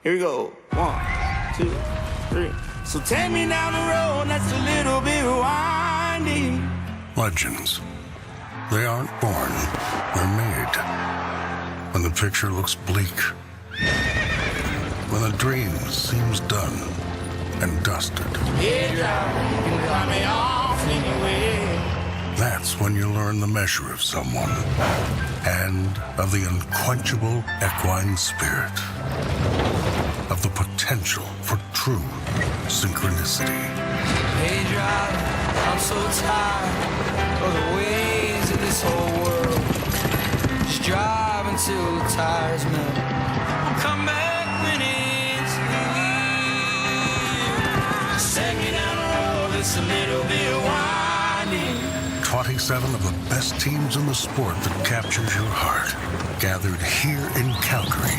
Here we go. 1, 2, 3. So take me down the road that's a little bit winding. Legends. They aren't born. They're made. When the picture looks bleak. When a dream seems done and dusted. Hey, driver, you can drop me off anywhere. That's when you learn the measure of someone and of the unquenchable equine spirit, of the potential for true synchronicity. Hey, driver, I'm so tired of the ways of this whole world. Just drive until the tires melt. I'll come back when it's here. Take me down the road that's a little bit winding. 27 of the best teams in the sport that captures your heart, gathered here in Calgary,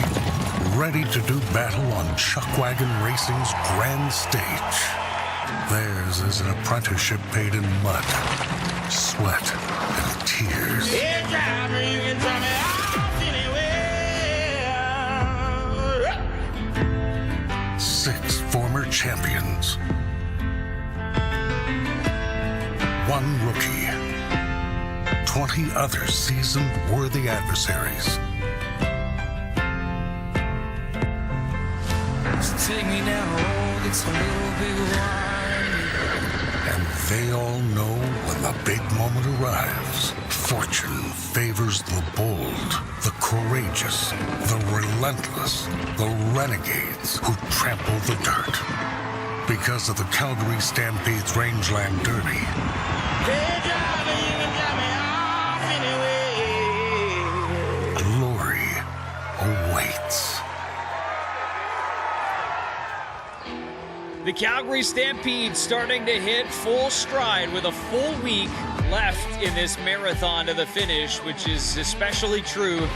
ready to do battle on Chuckwagon Racing's grand stage. Theirs is an apprenticeship paid in mud, sweat, and tears. Hey, driver, you can tell me off anywhere. 6 former champions. 1 rookie. 20 other seasoned worthy adversaries. So take me down the road that's a little bit winding. And they all know when the big moment arrives, fortune favors the bold, the courageous, the relentless, the renegades who trample the dirt. Because of the Calgary Stampede's Rangeland Derby. Hey, driver, you can drop me off anywhere. Glory awaits. The Calgary Stampede starting to hit full stride with a full week left in this marathon to the finish, which is especially true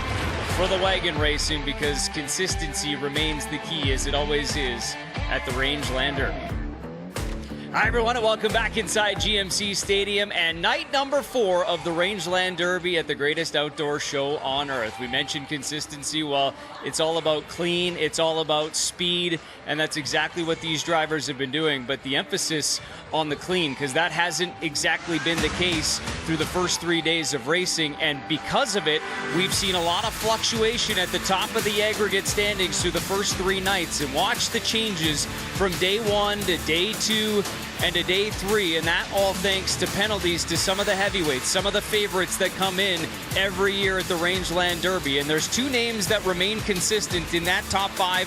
for the wagon racing because consistency remains the key, as it always is at the Rangeland Derby. Hi, everyone, and welcome back inside GMC Stadium and night number 4 of the Rangeland Derby at the greatest outdoor show on earth. We mentioned consistency. Well, it's all about clean, it's all about speed, and that's exactly what these drivers have been doing. But the emphasis on the clean, because that hasn't exactly been the case through the first 3 days of racing, and because of it, we've seen a lot of fluctuation at the top of the aggregate standings through the first 3 nights. And watch the changes from day 1 to day 2 and to day 3, and that all thanks to penalties to some of the heavyweights, some of the favorites that come in every year at the Rangeland Derby. And there's 2 names that remain consistent in that top 5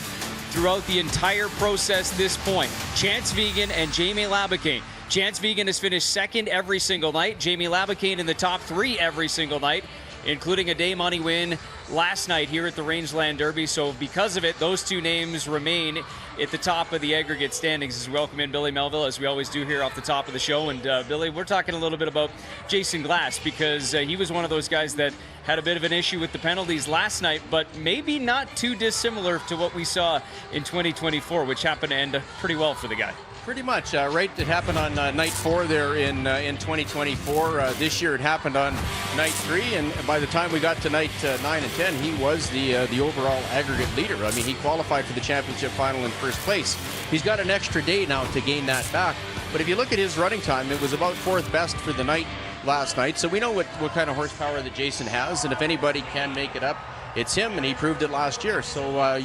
throughout the entire process this point: Chanse Vigen and Jamie Labicane. Chanse Vigen has finished second every single night. Jamie Labicane in the top 3 every single night, including a day money win last night here at the Rangeland Derby. So because of it, those 2 names remain at the top of the aggregate standings. As we welcome in Billy Melville, as we always do here off the top of the show. And Billy, we're talking a little bit about Jason Glass, because he was one of those guys that had a bit of an issue with the penalties last night, but maybe not too dissimilar to what we saw in 2024, which happened to end pretty well for the guy. Pretty much, right? It happened on night 4 there in 2024. This year it happened on night 3, and by the time we got to night 9 and 10, he was the overall aggregate leader. I mean, he qualified for the championship final in first place. He's got an extra day now to gain that back. But if you look at his running time, it was about 4th best for the night last night. So we know what kind of horsepower that Jason has, and if anybody can make it up, it's him, and he proved it last year. So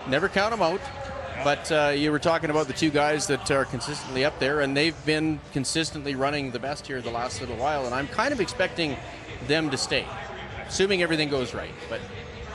never count him out. But you were talking about the 2 guys that are consistently up there, and they've been consistently running the best here the last little while, and I'm kind of expecting them to stay, assuming everything goes right. But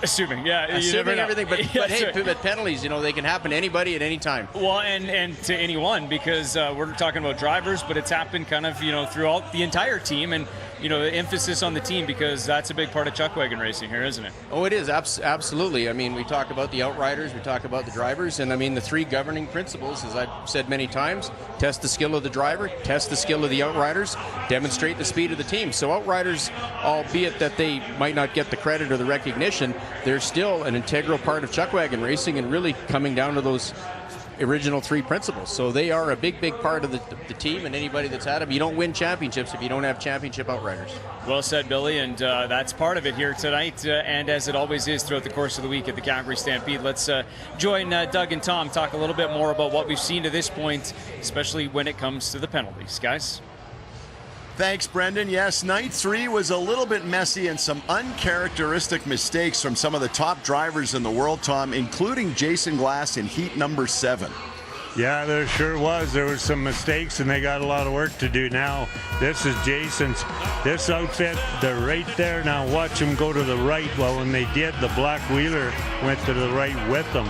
Assuming, yeah. Assuming everything, but hey, right. but penalties, they can happen to anybody at any time. Well, and to anyone, because we're talking about drivers, but it's happened kind of, throughout the entire team, and, the emphasis on the team, because that's a big part of chuckwagon racing here, isn't it? Oh, it is, absolutely. I mean, we talk about the outriders, we talk about the drivers, and I mean, the 3 governing principles, as I've said many times: test the skill of the driver, test the skill of the outriders, demonstrate the speed of the team. So outriders, albeit that they might not get the credit or the recognition, they're still an integral part of chuckwagon racing, and really coming down to those original three principals. So they are a big part of the team, and anybody that's had them, you don't win championships if you don't have championship outriders. Well said, Billy, and that's part of it here tonight, and as it always is throughout the course of the week at the Calgary Stampede. Let's join Doug and Tom, talk a little bit more about what we've seen to this point, especially when it comes to the penalties. Guys? Thanks, Brendan. Yes, night 3 was a little bit messy and some uncharacteristic mistakes from some of the top drivers in the world, Tom, including Jason Glass in heat number 7. Yeah, there sure was. There were some mistakes, and they got a lot of work to do now. This is Jason's. This outfit, they're right there. Now watch them go to the right. Well, when they did, the black wheeler went to the right with them.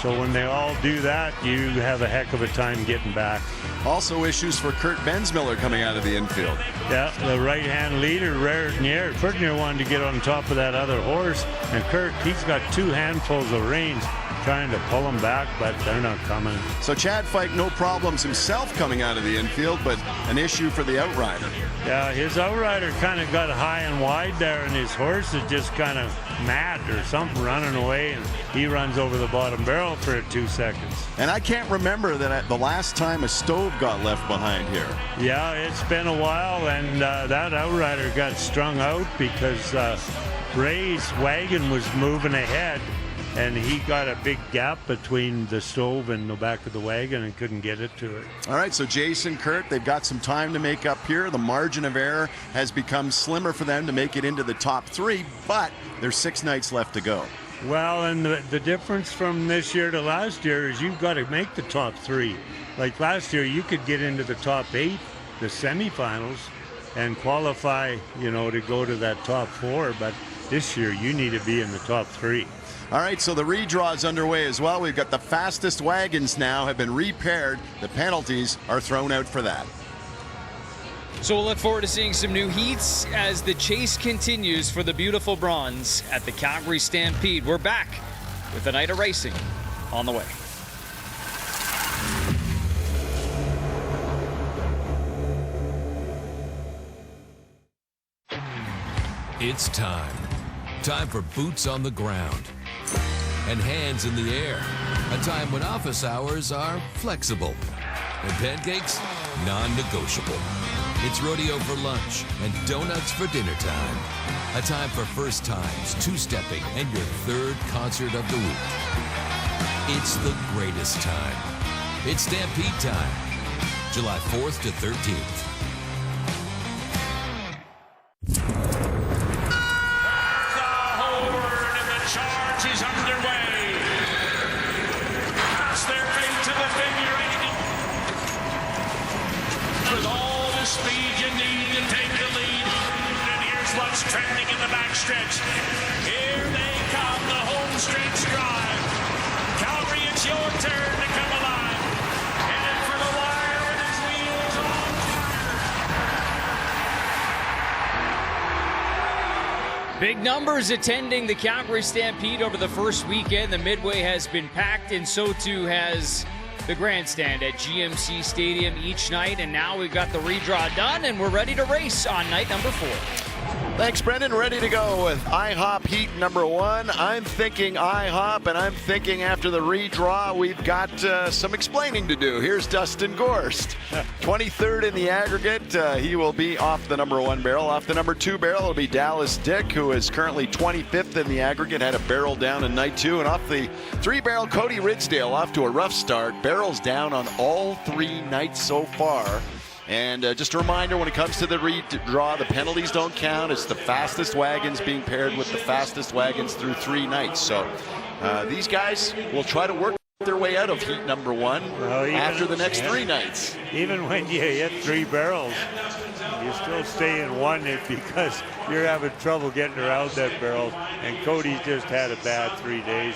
So when they all do that, you have a heck of a time getting back. Also issues for Kurt Bensmiller coming out of the infield. Yeah, the right-hand leader, Raritan Ferdinand wanted to get on top of that other horse, and Kurt, he's got 2 handfuls of reins trying to pull him back, but they're not coming. So Chad Fike, no problems himself coming out of the infield, but an issue for the outrider. Yeah, his outrider kind of got high and wide there, and his horse is just kind of mad or something, running away, and he runs over the bottom barrel for 2 seconds. And I can't remember that the last time a stove got left behind here. Yeah, it's been a while, and that outrider got strung out because Ray's wagon was moving ahead, and he got a big gap between the stove and the back of the wagon and couldn't get it to it. All right, so Jason, Kurt, they've got some time to make up here. The margin of error has become slimmer for them to make it into the top 3, but there's 6 nights left to go. Well, and the difference from this year to last year is you've got to make the top 3. Like last year, you could get into the top 8, the semifinals, and qualify, to go to that top 4, but this year you need to be in the top 3. All right, so the redraw is underway as well. We've got the fastest wagons now have been repaired. The penalties are thrown out for that. So we'll look forward to seeing some new heats as the chase continues for the beautiful bronze at the Calgary Stampede. We're back with a night of racing on the way. It's time. Time for boots on the ground and hands in the air. A time when office hours are flexible and pancakes non-negotiable. It's rodeo for lunch and donuts for dinner time. A time for first times, two-stepping, and your 3rd concert of the week. It's the greatest time. It's Stampede time, July 4th to 13th. Trending in the backstretch. Here they come, the home stretch drive. Calgary, it's your turn to come alive. Headed for the wire with his wheels on fire. Big numbers attending the Calgary Stampede over the first weekend. The Midway has been packed, and so too has the grandstand at GMC Stadium each night. And now we've got the redraw done, and we're ready to race on night number 4. Thanks, Brendan. Ready to go with IHOP heat number 1. I'm thinking IHOP, and I'm thinking after the redraw, we've got some explaining to do. Here's Dustin Gorst, 23rd in the aggregate. He will be off the number 1 barrel. Off the number 2 barrel, it'll be Dallas Dick, who is currently 25th in the aggregate, had a barrel down in night 2. And off the 3 barrel, Cody Ridsdale off to a rough start. Barrels down on all 3 nights so far. And just a reminder, when it comes to the redraw, the penalties don't count. It's the fastest wagons being paired with the fastest wagons through 3 nights. So these guys will try to work their way out of heat number 1 after the next 3 nights. Even when you hit 3 barrels, you still stay in 1 because you're having trouble getting around that barrel. And Cody's just had a bad 3 days.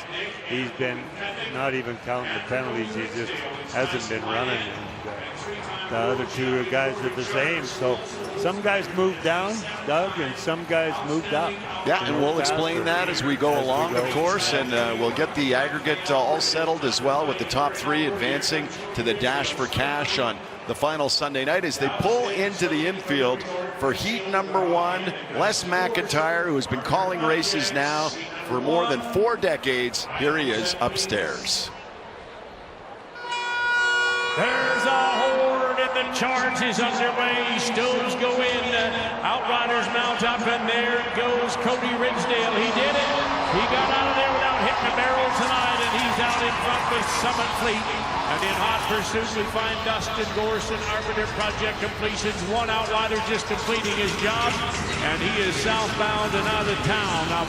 He's been not even counting the penalties. He just hasn't been running. The other 2 guys are the same. So some guys moved down, Doug, and some guys moved up. Yeah, and we'll explain that as we go along, of course, and we'll get the aggregate all settled as well, with the top 3 advancing to the Dash for Cash on the final Sunday night as they pull into the infield for heat number 1. Les McIntyre, who has been calling races now for more than 4 decades. Here he is upstairs. There's a horde and the charge is underway. Stoves go in, Outriders mount up, and there goes Cody Ridgedale. He did it. He got out of there without hitting a barrel tonight, and he's out in front with Summit Fleet. And in hot pursuit, we find Dustin Gorson, Arbiter Project Completions. One Outrider just completing his job, and he is southbound and out of town. Now,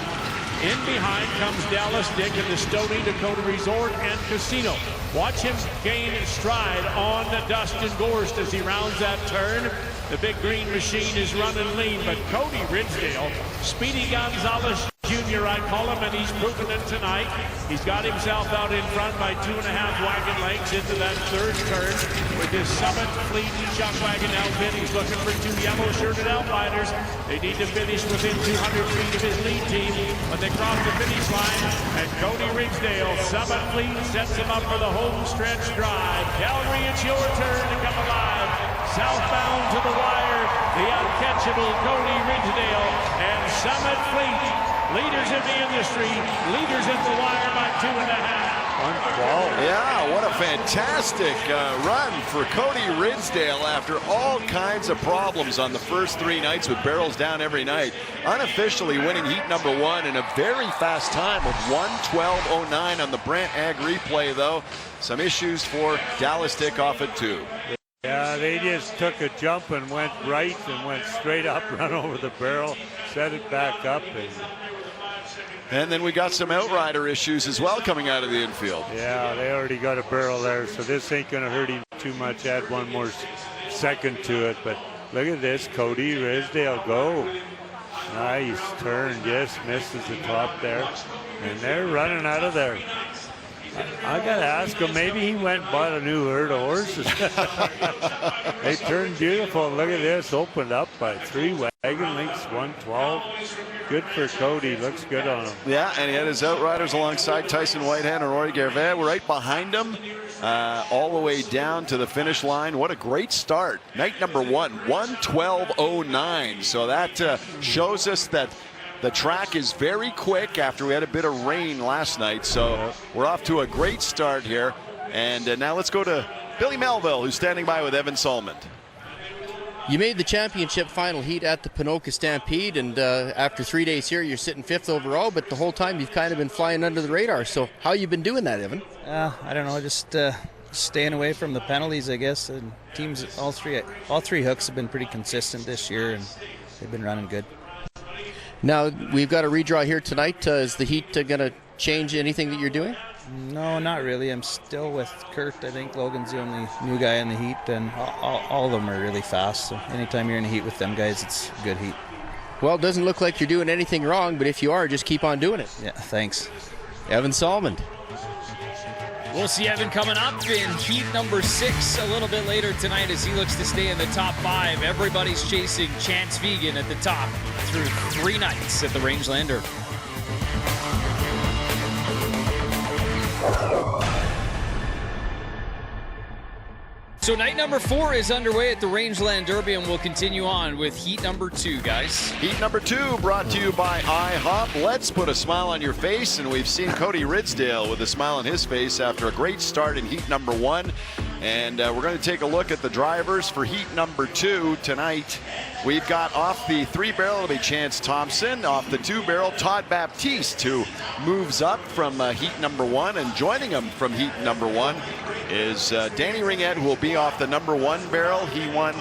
in behind comes Dallas Dick in the Stony Dakota Resort and Casino. Watch him gain stride on Dustin Gorst as he rounds that turn. The big green machine is running lean, but Cody Ridgedale, Speedy Gonzalez Jr., I call him, and he's proven it tonight. He's got himself out in front by 2.5 wagon lengths into that third turn with his Summit Fleet Chuck Wagon outfit. He's looking for 2 yellow-shirted Outriders. They need to finish within 200 feet of his lead team when they cross the finish line. And Cody Ridgedale, Summit Fleet, sets him up for the home stretch drive. Calgary, it's your turn to come alive. Southbound to the wire, the uncatchable Cody Ridgedale and Summit Fleet, leaders in the industry, leaders at the wire by 2.5. Yeah, what a fantastic run for Cody Ridgedale after all kinds of problems on the first 3 nights with barrels down every night. Unofficially winning heat number 1 in a very fast time of 1:12.09 on the Brant Ag replay, though. Some issues for Dallas Dick off at 2. Yeah, they just took a jump and went right and went straight up, run over the barrel, set it back up. And then we got some Outrider issues as well coming out of the infield. Yeah, they already got a barrel there, so this ain't going to hurt him too much. Add one more second to it. But look at this, Cody Ridgedale go. Nice turn, just misses the top there. And they're running out of there. I got to ask him, maybe he went and bought a new herd of horses. They turned beautiful. Look at this, opened up by 3 wagon lengths, 112. Good for Cody, looks good on him. Yeah, and he had his Outriders alongside Tyson Whitehead and Rory Gervais. We're right behind him all the way down to the finish line. What a great start. Night number 1, 1:12.09. So that shows us that the track is very quick after we had a bit of rain last night. So we're off to a great start here. And now let's go to Billy Melville, who's standing by with Evan Salmond. You made the championship final heat at the Ponoka Stampede, and after 3 days here, you're sitting 5th overall, but the whole time you've kind of been flying under the radar. So how you been doing that, Evan? I don't know, just staying away from the penalties, I guess. And teams, all three hooks have been pretty consistent this year, and they've been running good. Now, we've got a redraw here tonight. Is the heat going to change anything that you're doing? No, not really. I'm still with Kurt. I think Logan's the only new guy in the heat, and all of them are really fast. So anytime you're in the heat with them guys, it's good heat. Well, it doesn't look like you're doing anything wrong, but if you are, just keep on doing it. Yeah, thanks. Evan Salmond. We'll see Evan coming up in heat number 6 a little bit later tonight as he looks to stay in the top 5. Everybody's chasing Chanse Vigen at the top through 3 nights at the Rangeland Derby. So night number 4 is underway at the Rangeland Derby, and we'll continue on with heat number 2, guys. Heat number 2 brought to you by IHOP. Let's put a smile on your face, and we've seen Cody Ridgedale with a smile on his face after a great start in heat number 1. And we're going to take a look at the drivers for heat number 2 tonight. We've got off the 3-barrel, it'll be Chance Thompson. Off the 2-barrel, Todd Baptiste, who moves up from heat number 1. And joining him from heat number 1 is Danny Ringette, who will be off the number 1 barrel. He won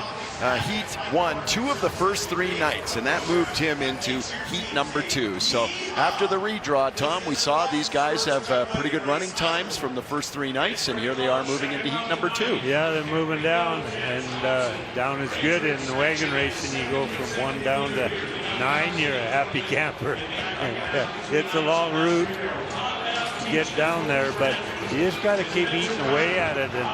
heat 1 2 of the first 3 nights, and that moved him into heat number 2. So after the redraw, Tom, we saw these guys have pretty good running times from the first 3 nights, and here they are moving into heat number 2. Yeah, they're moving down, and down is good in the wagon racing. You go from 1 down to 9, you're a happy camper. And, it's a long route to get down there, but you just got to keep eating away at it. And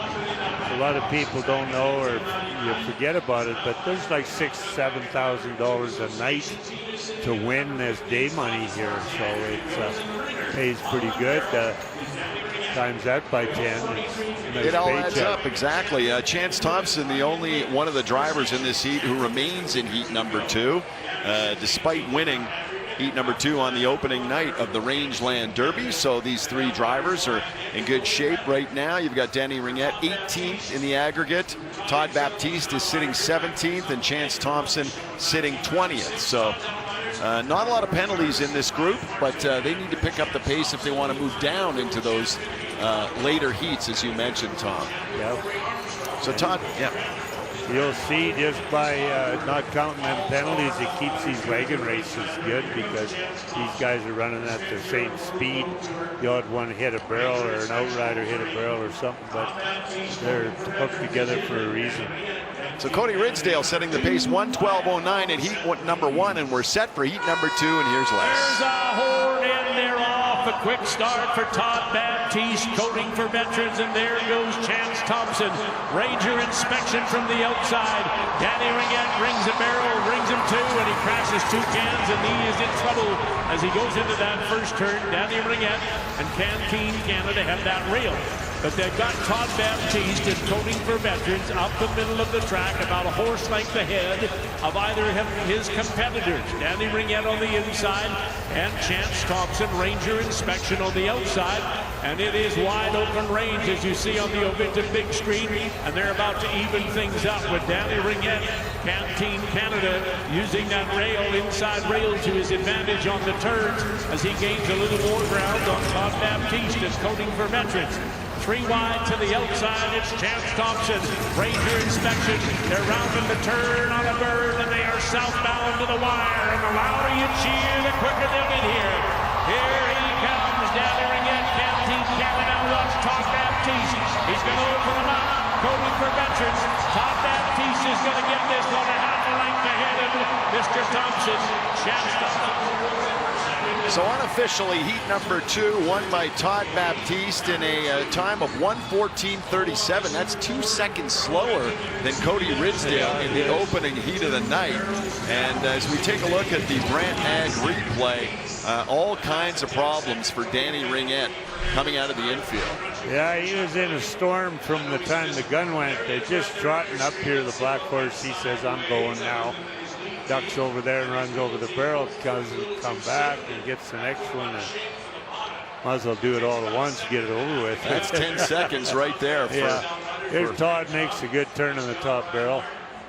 a lot of people don't know, or you forget about it, but there's like $6,000-7,000 a night to win as day money here, so it pays pretty good. Times that by 10. Nice it all paycheck. adds up, exactly. Chance Thompson, the only one of the drivers in this heat who remains in heat number 2, despite winning heat number 2 on the opening night of the Rangeland Derby. So these 3 drivers are in good shape right now. You've got Danny Ringette 18th in the aggregate. Todd Baptiste is sitting 17th, and Chance Thompson sitting 20th. So not a lot of penalties in this group, but they need to pick up the pace if they want to move down into those later heats, as you mentioned, Tom. Yeah. So Todd, yeah. You'll see just by not counting them penalties, it keeps these wagon races good, because these guys are running at the same speed. The odd one hit a barrel, or an outrider hit a barrel or something, but they're hooked together for a reason. So Cody Ridsdale setting the pace, 1:12.09 at heat number 1, and we're set for heat number 2, and here's Les. There's a horn, and they're off. A quick start for Todd Baptiste, coating for veterans, and there goes Chance Thompson. Ranger inspection from the outside. Danny Ringette rings a barrel, rings him 2, and he crashes 2 cans, and he is in trouble as he goes into that first turn. Danny Ringette and Canteen Canada have that rail. But they've got Todd Baptiste in coating for veterans up the middle of the track, about a horse length ahead of either of his competitors. Danny Ringette on the inside and Chance Thompson, Ranger inspection on the outside. And it is wide open range, as you see on the Ovington big screen. And they're about to even things up with Danny Ringette, Canteen Canada, using that rail, inside rail, to his advantage on the turns as he gains a little more ground on Todd Baptiste as coating for veterans. 3 wide to the outside, it's Chance Thompson. Ranger inspection, they're rounding the turn on a bird, and they are southbound to the wire. And the louder you cheer, the quicker they'll get here. Here he comes, Danny Ringette, Canteen Canada. Watch Todd Baptiste. He's going to open them up. Coating for veterans. Todd Baptiste is going to get this one a half a length ahead of Mr. Thompson. Chance Thompson. So unofficially, heat number 2 won by Todd Baptiste in a time of 1:14.37. That's 2 seconds slower than Cody Ridsdale in the opening heat of the night. And as we take a look at the Brant Ag replay, all kinds of problems for Danny Ringette coming out of the infield. Yeah, he was in a storm from the time the gun went. They're just trotting up here. The black horse, he says, I'm going now. Ducks over there and runs over the barrel, come back and gets the next one, and might as well do it all at once, get it over with. That's 10 seconds right there. Here's Todd makes a good turn on the top barrel.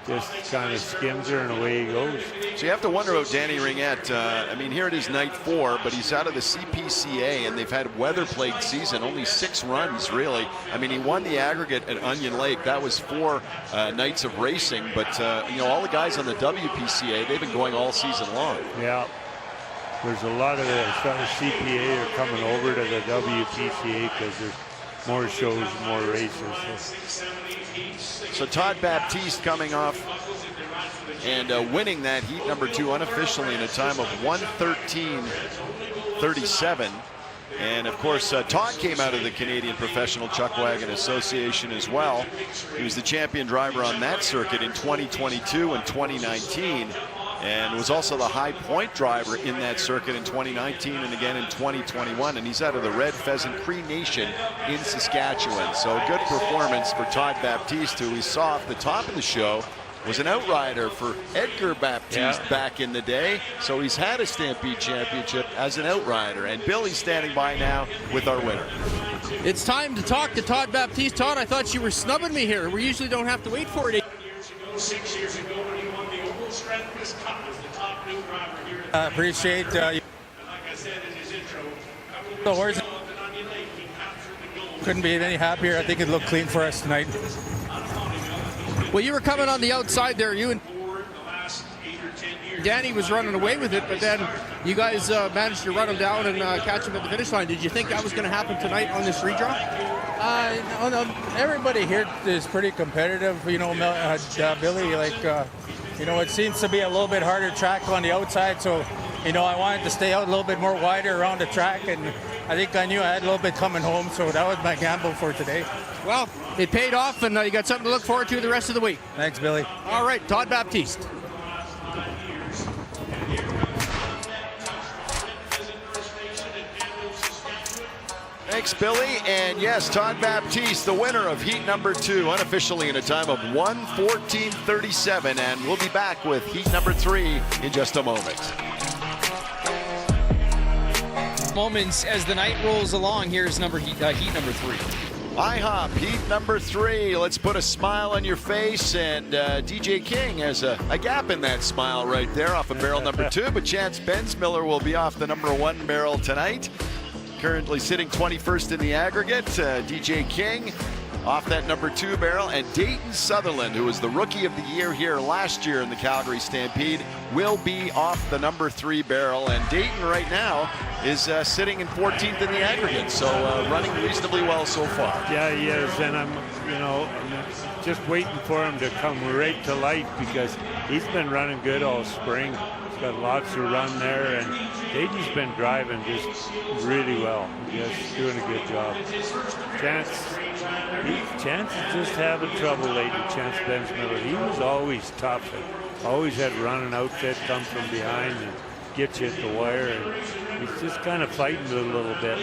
Just kind of skims her and away he goes. So you have to wonder about Danny Ringette. I mean, here it is night 4, but he's out of the CPCA, and they've had weather-plagued season. Only 6 runs, really. I mean, he won the aggregate at Onion Lake. That was 4 nights of racing. But, you know, all the guys on the WPCA, they've been going all season long. Yeah. There's a lot of the CPA are coming over to the WPCA because there's more shows, more races. So Todd Baptiste coming off and winning that heat number 2 unofficially in a time of 1:13.37. And of course, Todd came out of the Canadian Professional Chuckwagon Association as well. He was the champion driver on that circuit in 2022 and 2019. And was also the high point driver in that circuit in 2019 and again in 2021. And he's out of the Red Pheasant Cree Nation in Saskatchewan. So a good performance for Todd Baptiste, who we saw off the top of the show was an outrider for Edgar Baptiste back in the day. So he's had a Stampede championship as an outrider. And Billy's standing by now with our winner. It's time to talk to Todd Baptiste. Todd, I thought you were snubbing me here. We usually don't have to wait for it. 6 years ago when he won the Oval Strathclyde Cup as the top new driver here. I appreciate Like I said in his intro, couldn't be any happier. I think it looked clean for us tonight. Well, you were coming on the outside there. You and Danny was running away with it, but then you guys managed to run him down and catch him at the finish line. Did you think that was going to happen tonight on this redraw? No, everybody here is pretty competitive. You know, Billy, you know, it seems to be a little bit harder track on the outside, so, you know, I wanted to stay out a little bit more wider around the track, and I think I knew I had a little bit coming home, so that was my gamble for today. Well, it paid off, and you got something to look forward to the rest of the week. Thanks, Billy. All right, Todd Baptiste. Thanks, Billy. And yes, Todd Baptiste, the winner of heat number 2, unofficially in a time of 1:14.37. And we'll be back with heat number 3 in just a moment. moments as the night rolls along. Here's heat number 3. IHOP Heat number 3. Let's put a smile on your face, and DJ King has a gap in that smile right there off of barrel number 2, but Chanse Bensmiller will be off the number 1 barrel tonight. Currently sitting 21st in the aggregate. DJ King off that number 2 barrel, and Dayton Sutherland, who was the rookie of the year here last year in the Calgary Stampede, will be off the number 3 barrel. And Dayton right now is sitting in 14th in the aggregate, so running reasonably well so far. Yeah, he is, and I'm just waiting for him to come right to light, because he's been running good all spring. He's got lots of run there, and Dayton's been driving just really well. He's doing a good job. Chanse is just having trouble lately, Chanse Bensmiller. He was always tough and always had running outfit, come from behind and get you at the wire. And he's just kind of fighting it a little bit.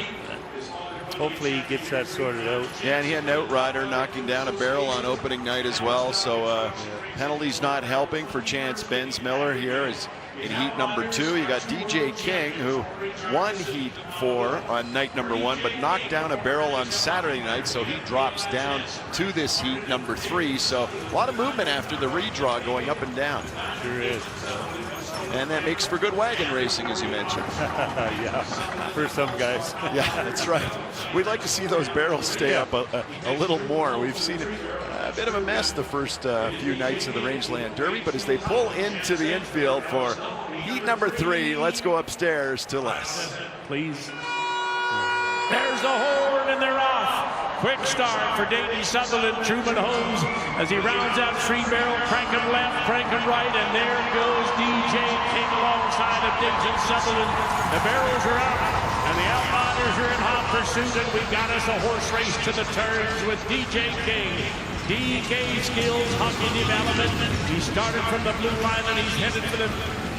Hopefully he gets that sorted out. Yeah, and he had an outrider knocking down a barrel on opening night as well. So penalties not helping for Chanse Bensmiller here is in heat number 2. You got DJ King, who won heat 4 on night number 1, but knocked down a barrel on Saturday night, so he drops down to this heat number 3. So a lot of movement after the redraw, going up and down. Sure is. And that makes for good wagon racing, as you mentioned. Yeah, for some guys. Yeah, that's right. We'd like to see those barrels stay up a little more. We've seen a bit of a mess the first few nights of the Rangeland Derby, but as they pull into the infield for heat number 3, let's go upstairs to Les. Please. There's the horn, and they're off. Quick start for Dayton Sutherland, Truman Holmes, as he rounds out 3 barrel, cranking left, cranking right, and there goes DJ King alongside of Dayton Sutherland. The barrels are up, and the Outriders are in hot pursuit, and we got us a horse race to the turns with DJ King. DK Skills Hockey Development. He started from the blue line, and he's headed for the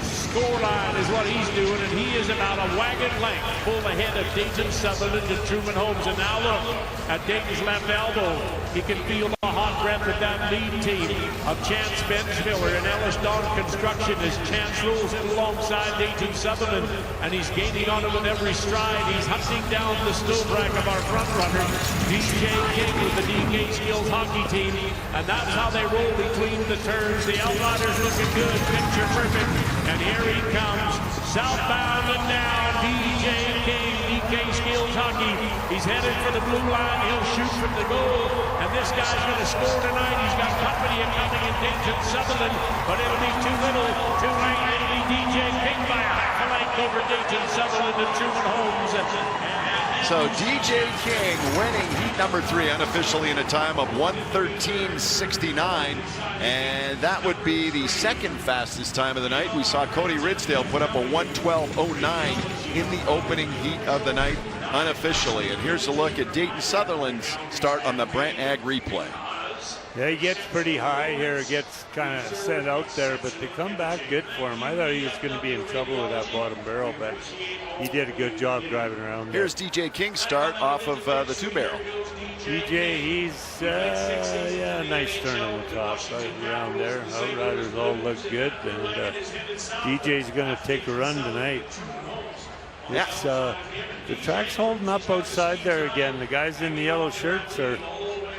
score line is what he's doing, and he is about a wagon length full ahead of Dayton Sutherland and Truman Holmes. And now look at Dayton's left elbow. He can feel the hot breath of that lead team of Chanse Bensmiller and Ellis Dawn Construction as Chance rolls in alongside Dayton Sutherland, and he's gaining on it with every stride. He's hunting down the snowbrack of our front runner, DJ King, with the DK Skills hockey team, and that's how they roll between the turns. The Outriders looking good, picture perfect, and here he comes, southbound and down, DJ King, DK Skills Hockey. He's headed for the blue line. He'll shoot from the goal, and this guy's going to score tonight. He's got company coming in Dayton Sutherland, but it'll be too little, too late. It'll be DJ King by a half a length over Dayton Sutherland and Truman Holmes. So DJ King winning heat number 3 unofficially in a time of 1:13.69, and that would be the second fastest time of the night. We saw Cody Ridsdale put up a 1:12.09 in the opening heat of the night unofficially. And here's a look at Dayton Sutherland's start on the Brant Ag replay. Yeah, he gets pretty high here, gets kind of set out there, but they come back good for him. I thought he was going to be in trouble with that bottom barrel, but he did a good job driving around there. Here's DJ King's start off of the 2 barrel. DJ, he's, yeah, nice turn on the top around there. Outriders all look good, and DJ's going to take a run tonight. It's, the track's holding up outside there again. The guys in the yellow shirts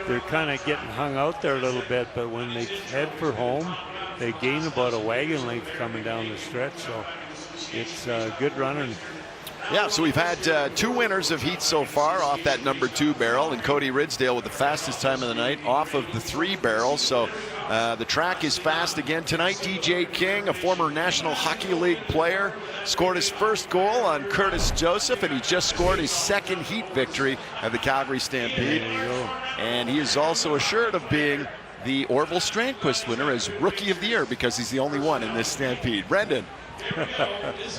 they're kind of getting hung out there a little bit, but when they head for home, they gain about a wagon length coming down the stretch, so it's good running. Yeah, so we've had 2 winners of heats so far off that number 2 barrel, and Cody Ridsdale with the fastest time of the night off of the 3 barrel. So the track is fast again tonight. DJ King, a former National Hockey League player, scored his first goal on Curtis Joseph, and he just scored his 2nd heat victory at the Calgary Stampede. And he is also assured of being the Orville Strandquist winner as Rookie of the Year, because he's the only one in this Stampede. Brendan.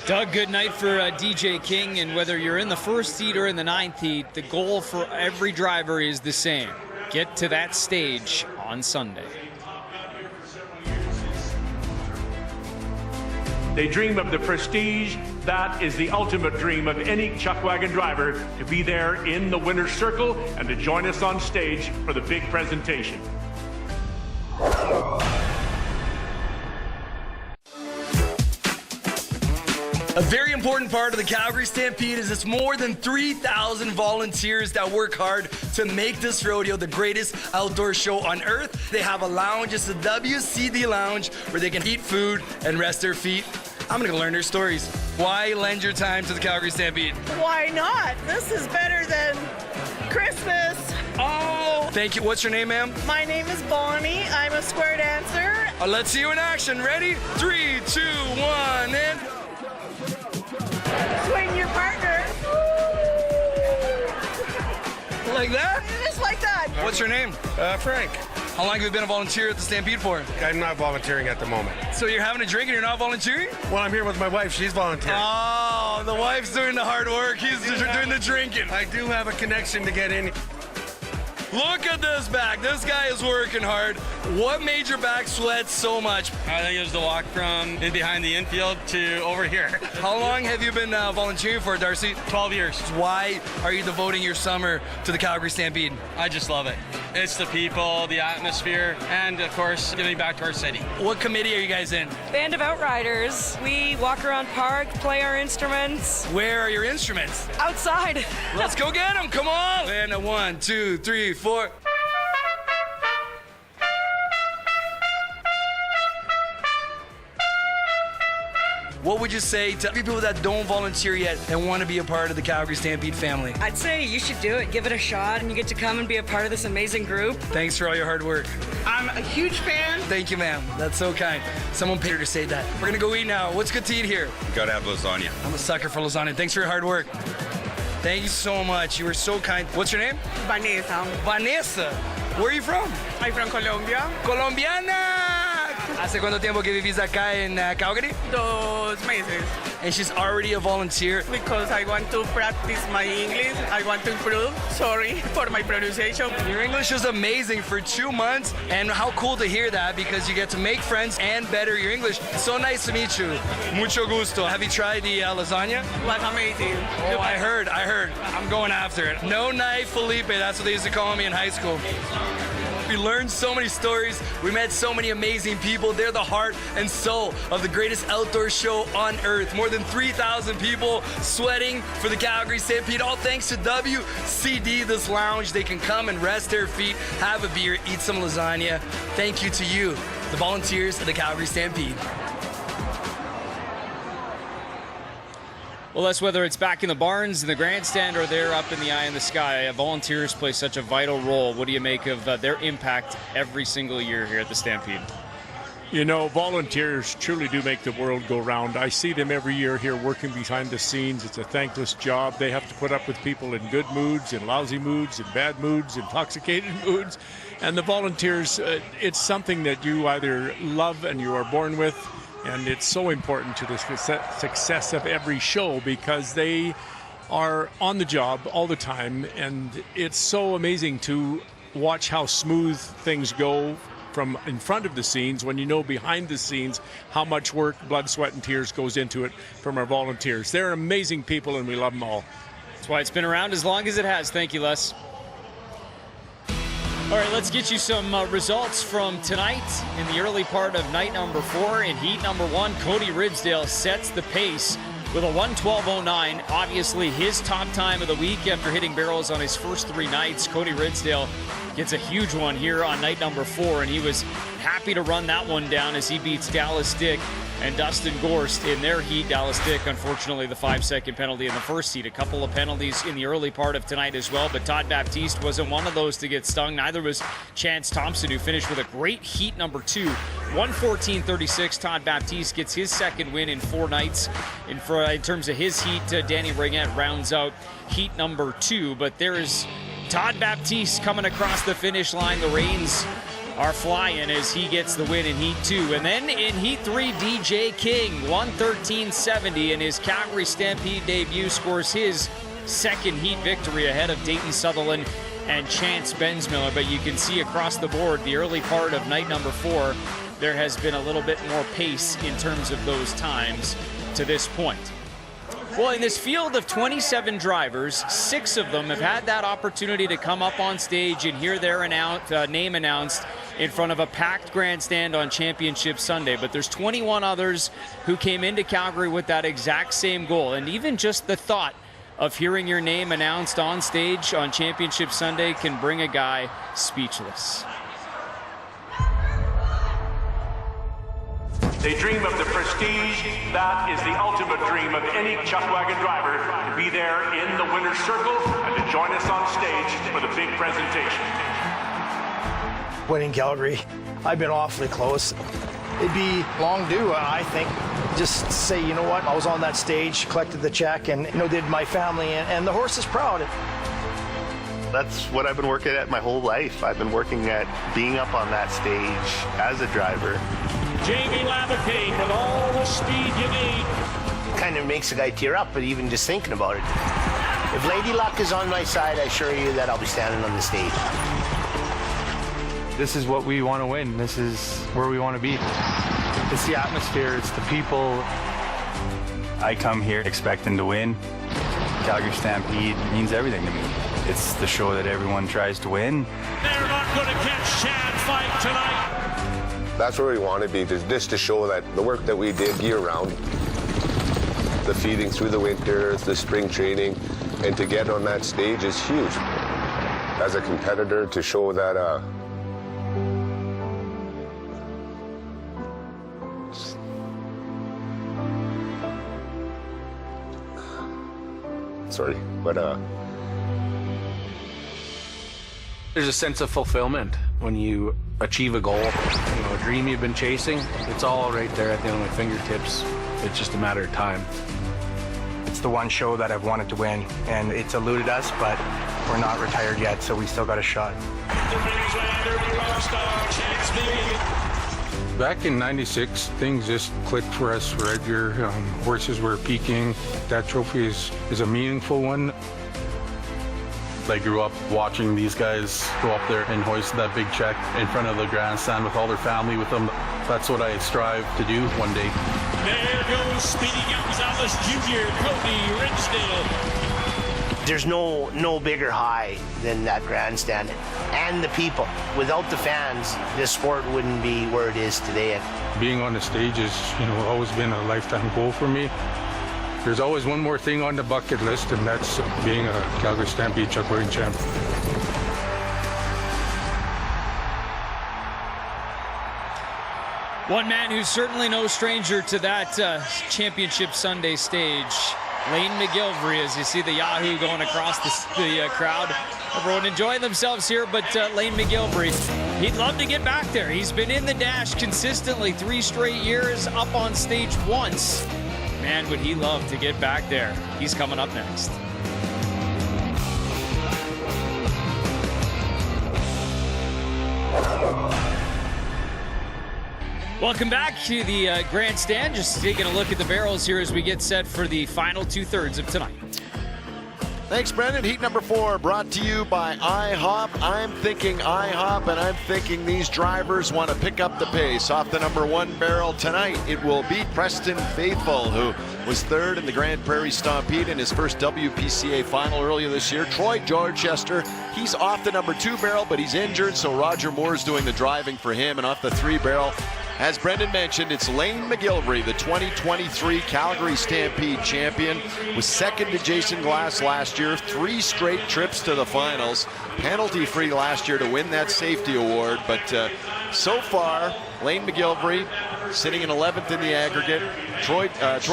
Doug, good night for DJ King, and whether you're in the first heat or in the 9th heat, the goal for every driver is the same: get to that stage on Sunday. They dream of the prestige. That is the ultimate dream of any chuck wagon driver, to be there in the winner's circle and to join us on stage for the big presentation. A very important part of the Calgary Stampede is it's more than 3,000 volunteers that work hard to make this rodeo the greatest outdoor show on earth. They have a lounge, it's the WCD Lounge, where they can eat food and rest their feet. I'm gonna go learn their stories. Why lend your time to the Calgary Stampede? Why not? This is better than Christmas. Oh, thank you. What's your name, ma'am? My name is Bonnie. I'm a square dancer. Let's see you in action. Ready? 3, 2, 1, and... Swing your partner. Like that? Just like that. What's your name? Frank. How long have you been a volunteer at the Stampede for? I'm not volunteering at the moment. So you're having a drink and you're not volunteering? Well, I'm here with my wife. She's volunteering. Oh, the wife's doing the hard work. He's doing the drinking. I do have a connection to get in. Look at this back. This guy is working hard. What made your back sweat so much? I think it was the walk from in behind the infield to over here. How long have you been volunteering for, Darcy? 12 years. Why are you devoting your summer to the Calgary Stampede? I just love it. It's the people, the atmosphere, and of course, giving back to our city. What committee are you guys in? Band of Outriders. We walk around park, play our instruments. Where are your instruments? Outside. Let's go get them. Come on. And a 1, 2, 3, 4. What would you say to people that don't volunteer yet and want to be a part of the Calgary Stampede family? I'd say you should do it. Give it a shot, and you get to come and be a part of this amazing group. Thanks for all your hard work. I'm a huge fan. Thank you, ma'am. That's so kind. Someone paid her to say that. We're going to go eat now. What's good to eat here? Gotta have lasagna. I'm a sucker for lasagna. Thanks for your hard work. Thank you so much. You were so kind. What's your name? Vanessa. Vanessa. Where are you from? I'm from Colombia. Colombiana. ¿Hace cuánto tiempo que vivís acá en Calgary? 2 meses. And she's already a volunteer. Because I want to practice my English. I want to improve. Sorry for my pronunciation. Your English is amazing for 2 months. And how cool to hear that, because you get to make friends and better your English. So nice to meet you. Mucho gusto. Have you tried the lasagna? It was amazing. Oh, I heard. I'm going after it. No knife Felipe. That's what they used to call me in high school. We learned so many stories. We met so many amazing people. They're the heart and soul of the greatest outdoor show on earth. More than 3,000 people sweating for the Calgary Stampede. All thanks to WCD, this lounge. They can come and rest their feet, have a beer, eat some lasagna. Thank you to you, the volunteers of the Calgary Stampede. Well, that's whether it's back in the barns, in the grandstand, or they're up in the eye in the sky. Volunteers play such a vital role. What do you make of their impact every single year here at the Stampede? You know, volunteers truly do make the world go round. I see them every year here working behind the scenes. It's a thankless job. They have to put up with people in good moods, in lousy moods, in bad moods, intoxicated moods. And the volunteers, it's something that you either love and you are born with, and it's so important to the success of every show because they are on the job all the time, and it's so amazing to watch how smooth things go from in front of the scenes when you know behind the scenes how much work, blood, sweat, and tears goes into it from our volunteers. They're amazing people, and we love them all. That's why it's been around as long as it has. Thank you, Les. All right, let's get you some results from tonight in the early part of night number 4. In heat number 1, Cody Ridsdale sets the pace with a 1:12.09. Obviously his top time of the week after hitting barrels on his first 3 nights. Cody Ridsdale gets a huge one here on night number 4, and he was happy to run that one down as he beats Dallas Dick and Dustin Gorst in their heat. Dallas Dick, unfortunately, the 5-second penalty in the first heat. A couple of penalties in the early part of tonight as well, but Todd Baptiste wasn't one of those to get stung. Neither was Chance Thompson, who finished with a great heat number 2. 1:14.36. Todd Baptiste gets his second win in 4 nights. In terms of his heat, Danny Ringette rounds out heat number 2, but there is Todd Baptiste coming across the finish line. The reins are flying as he gets the win in heat 2. And then in heat 3, DJ King, 1:13.70 in his Calgary Stampede debut, scores his second heat victory ahead of Dayton Sutherland and Chanse Bensmiller. But you can see across the board, the early part of night number 4, there has been a little bit more pace in terms of those times to this point. Well, in this field of 27 drivers, 6 of them have had that opportunity to come up on stage and hear their name announced in front of a packed grandstand on Championship Sunday. But there's 21 others who came into Calgary with that exact same goal. And even just the thought of hearing your name announced on stage on Championship Sunday can bring a guy speechless. They dream of the prestige. That is the ultimate dream of any chuck wagon driver, to be there in the winner's circle and to join us on stage for the big presentation. Winning Calgary, I've been awfully close. It'd be long due, I think. Just say, you know what, I was on that stage, collected the check, and did my family, and the horse is proud. That's what I've been working at my whole life. I've been working at being up on that stage as a driver. Jamie Lavacane with all the speed you need. Kind of makes a guy tear up, but even just thinking about it. If Lady Luck is on my side, I assure you that I'll be standing on the stage. This is what we want to win. This is where we want to be. It's the atmosphere, it's the people. I come here expecting to win. Calgary Stampede means everything to me. It's the show that everyone tries to win. They're not going to catch Chad fight tonight. That's where we want to be, just to show that the work that we did year-round, the feeding through the winter, the spring training, and to get on that stage is huge. As a competitor, to show that there's a sense of fulfillment when you achieve a goal, a dream you've been chasing. It's all right there at the end of my fingertips. It's just a matter of time. It's the one show that I've wanted to win, and it's eluded us, but we're not retired yet, so we still got a shot. Back in '96, things just clicked for us right here. Horses were peaking. That trophy is a meaningful one. I grew up watching these guys go up there and hoist that big check in front of the grandstand with all their family with them. That's what I strive to do one day. There goes Speedy Gonzalez Jr., Cody Ridgedale. There's no bigger high than that grandstand and the people. Without the fans, this sport wouldn't be where it is today. Being on the stage has, always been a lifetime goal for me. There's always one more thing on the bucket list, and that's being a Calgary Stampede chuck wagon champ. One man who's certainly no stranger to that Championship Sunday stage, Lane McGilvery, as you see the Yahoo going across the crowd. Everyone enjoying themselves here, but Lane McGilvery, he'd love to get back there. He's been in the dash consistently 3 straight years, up on stage once. Man, would he love to get back there. He's coming up next. Welcome back to the grandstand. Just taking a look at the barrels here as we get set for the final 2/3 of tonight. Thanks, Brendan. Heat number 4 brought to you by IHOP. I'm thinking IHOP, and I'm thinking these drivers want to pick up the pace. Off the number 1 barrel tonight, it will be Preston Faithful, who was 3rd in the Grand Prairie Stampede in his first WPCA final earlier this year. Troy Dorchester, he's off the number 2 barrel, but he's injured, so Roger Moore's doing the driving for him. And off the 3 barrel, as Brendan mentioned, it's Lane McGilvery, the 2023 Calgary Stampede champion, was 2nd to Jason Glass last year, 3 straight trips to the finals, penalty-free last year to win that safety award. But so far, Lane McGilvery sitting in 11th in the aggregate. Troy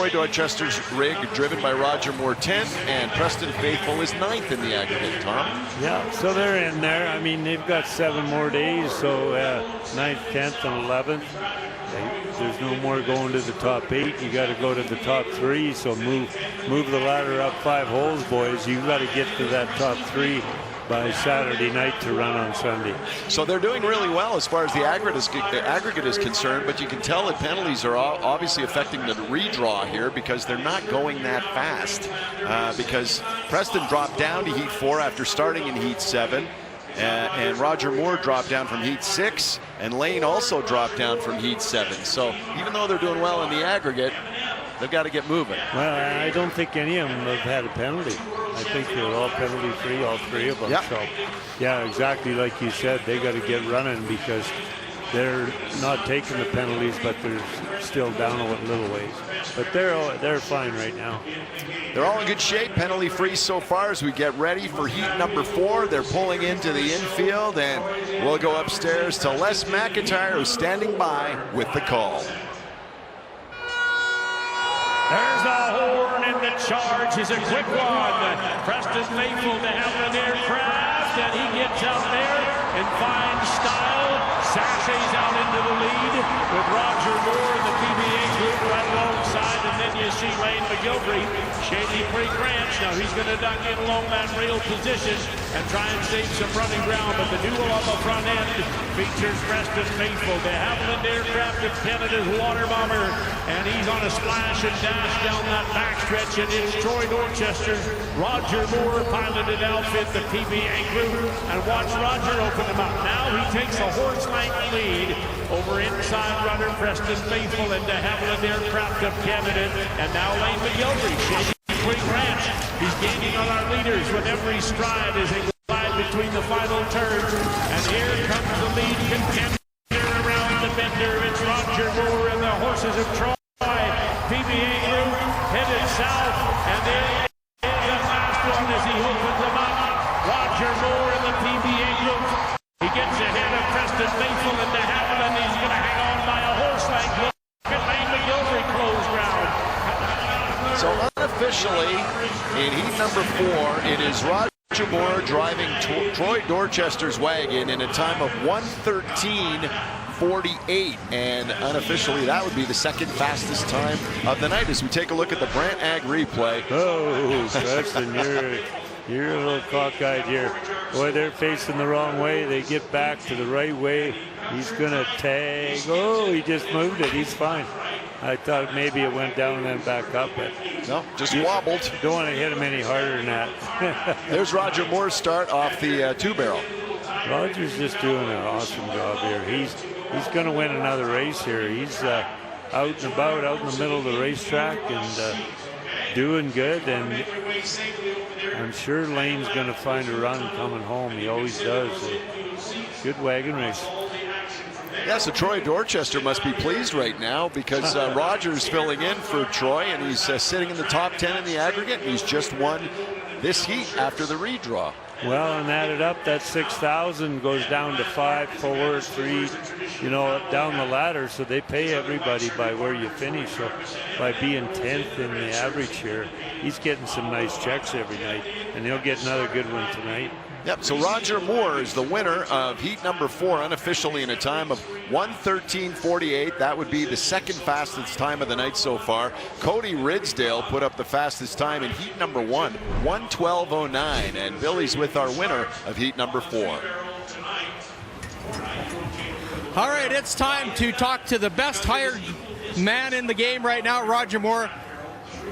Dorchester's rig, driven by Roger Moore, 10th, and Preston Faithful is 9th in the aggregate, Tom. Yeah, so they're in there. I mean, they've got 7 more days, so 9th, 10th, and 11th. There's no more going to the top 8. You got to go to the top 3, so move the ladder up 5 holes, boys. You've got to get to that top 3 by Saturday night to run on Sunday. So they're doing really well as far as the aggregate is concerned, but you can tell that penalties are obviously affecting the redraw here because they're not going that fast. Because Preston dropped down to Heat 4 after starting in Heat 7. And Roger Moore dropped down from Heat 6, and Lane also dropped down from Heat 7. So even though they're doing well in the aggregate, They've got to get moving. Well, I don't think any of them have had a penalty. I think they're all penalty free, all three of them. Yep. So, yeah, exactly like you said, they got to get running because they're not taking the penalties, but they're still down a little ways. But they're fine right now. They're all in good shape, penalty free so far as we get ready for heat number 4. They're pulling into the infield, and we'll go upstairs to Les McIntyre, who's standing by with the call. There's the horn, and the charge is a quick one. Preston Faithful to have an aircraft, and he gets out there and finds style. Sashays out into the lead with Roger Moore and the PBA group right alongside, and then you see Lane McGilvery, Shady Creek Ranch. Now he's going to duck in along that rail position and try and save some running ground, but the duel on the front end features Preston Faithful. De Havilland aircraft is pinned as water bomber, and he's on a splash and dash down that backstretch, and it's Troy Dorchester, Roger Moore piloted outfit, the PBA group, and watch Roger open him up. Now he takes a horse-length lead over inside runner Preston Faithful and De Havilland aircraft of Canada, and now Lane McGilvery, Shady Creek Ranch. He's gaining on our leaders with every stride as they glide between the final turns, and here comes the lead contender around the bender. It's Roger Moore and the horses of Troy. PBA group headed south, and then the last one as he opens them up. Roger Moore and the PBA group. He gets ahead of Preston Faithful and De Havilland. He's going to hang on by a horse length. Look at Lane McGilvery close ground. So unofficially, in heat number 4, it is Roger Moore driving Troy Dorchester's wagon in a time of 1:13.48, and unofficially that would be the second fastest time of the night as we take a look at the Brant Ag replay. Oh, Preston, you're a little cockeyed here. Boy, they're facing the wrong way. They get back to the right way. He's going to tag. Oh, he just moved it. He's fine. I thought maybe it went down and then back up, but no, just wobbled. Don't want to hit him any harder than that. There's Roger Moore's start off the 2-barrel. Roger's just doing an awesome job here. He's going to win another race here. He's out and about, out in the middle of the racetrack, and doing good. And I'm sure Lane's going to find a run coming home. He always does. Good wagon race. Yeah, so Troy Dorchester must be pleased right now because Roger's filling in for Troy, and he's sitting in the top 10 in the aggregate. And he's just won this heat after the redraw. Well, and added up, that 6,000 goes down to 5, 4, 3, down the ladder. So they pay everybody by where you finish. So by being 10th in the average here, he's getting some nice checks every night, and he'll get another good one tonight. Yep, so Roger Moore is the winner of heat number 4 unofficially in a time of 1:13.48. That would be the second fastest time of the night so far. Cody Ridsdale put up the fastest time in heat number 1, 1:12.09, and Billy's with our winner of heat number 4. All right, it's time to talk to the best hired man in the game right now, Roger Moore.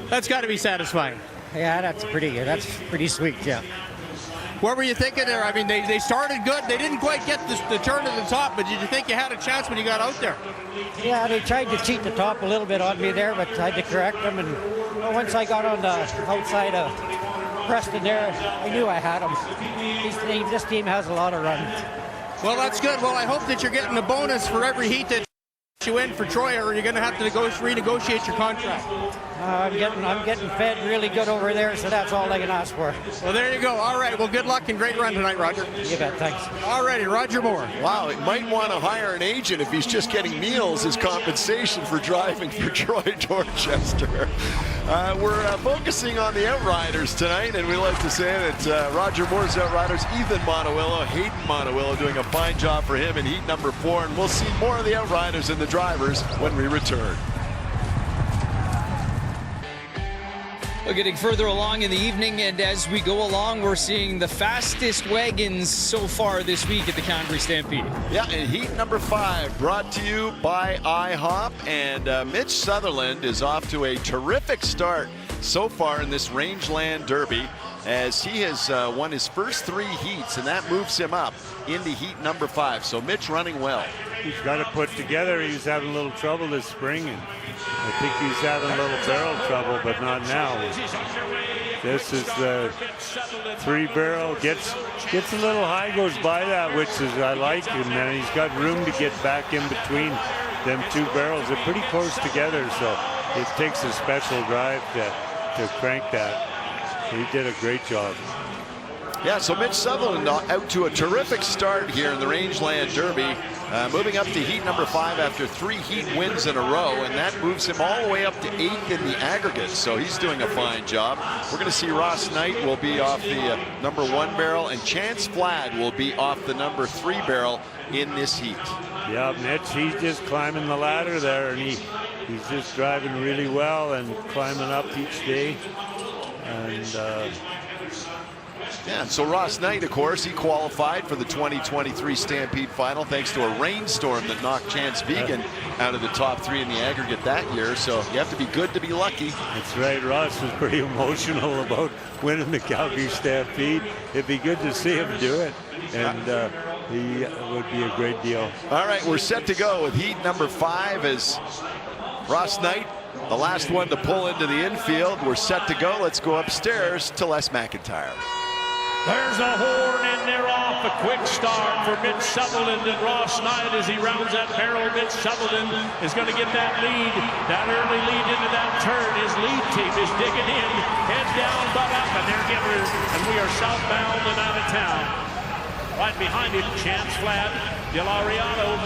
That's got to be satisfying. Yeah, that's pretty sweet, yeah. What were you thinking there? I mean, they started good. They didn't quite get the turn to the top, but did you think you had a chance when you got out there? Yeah, they tried to cheat the top a little bit on me there, but I had to correct them. And once I got on the outside of Preston there, I knew I had him. This team has a lot of runs. Well, that's good. Well, I hope that you're getting a bonus for every heat that you in for Troy, or you're going to have to renegotiate your contract. I'm getting fed really good over there, so that's all I can ask for. Well, there you go. All right. Well, good luck and great run tonight, Roger. You bet. Thanks. All righty, Roger Moore. Wow, it might want to hire an agent if he's just getting meals as compensation for driving for Troy Dorchester. We're focusing on the Outriders tonight, and we like to say that Roger Moore's Outriders, Ethan Monowillo, Hayden Monowillo, doing a fine job for him in heat number 4, and we'll see more of the Outriders and the drivers when we return. Well, getting further along in the evening, and as we go along, we're seeing the fastest wagons so far this week at the Calgary Stampede. Yeah, and heat number 5 brought to you by IHOP, and Mitch Sutherland is off to a terrific start so far in this Rangeland Derby. as he has won his first 3 heats, and that moves him up into heat number 5. So Mitch running well. He's got to put together. He was having a little trouble this spring, and I think he's having a little barrel trouble, but not now. This is the 3-barrel. Gets a little high, goes by that, which is I like him, and he's got room to get back in between them 2 barrels. They're pretty close together, so it takes a special drive to crank that. He did a great job. Yeah, so Mitch Sutherland out to a terrific start here in the Rangeland Derby, moving up to heat number 5 after 3 heat wins in a row, and that moves him all the way up to 8th in the aggregate. So he's doing a fine job. We're going to see Ross Knight will be off the number 1 barrel, and Chanse Vigen will be off the number 3 barrel in this heat. Yeah, Mitch, he's just climbing the ladder there, and he's just driving really well and climbing up each day. And yeah, so Ross Knight, of course, he qualified for the 2023 Stampede final thanks to a rainstorm that knocked Chanse Vigen out of the top 3 in the aggregate that year. So you have to be good to be lucky. That's right. Ross was pretty emotional about winning the Calgary Stampede. It'd be good to see him do it, and he would be a great deal. All right, we're set to go with heat number 5 as Ross Knight, the last one to pull into the infield. We're set to go. Let's go upstairs to Les McIntyre. There's a horn in there off. A quick start for Mitch Sutherland and Ross Knight as he rounds that barrel. Mitch Sutherland is going to get that lead, that early lead into that turn. His lead team is digging in, head down, butt up, and they're getting, and we are southbound and out of town. Right behind him, Chanse Vigen, Delariano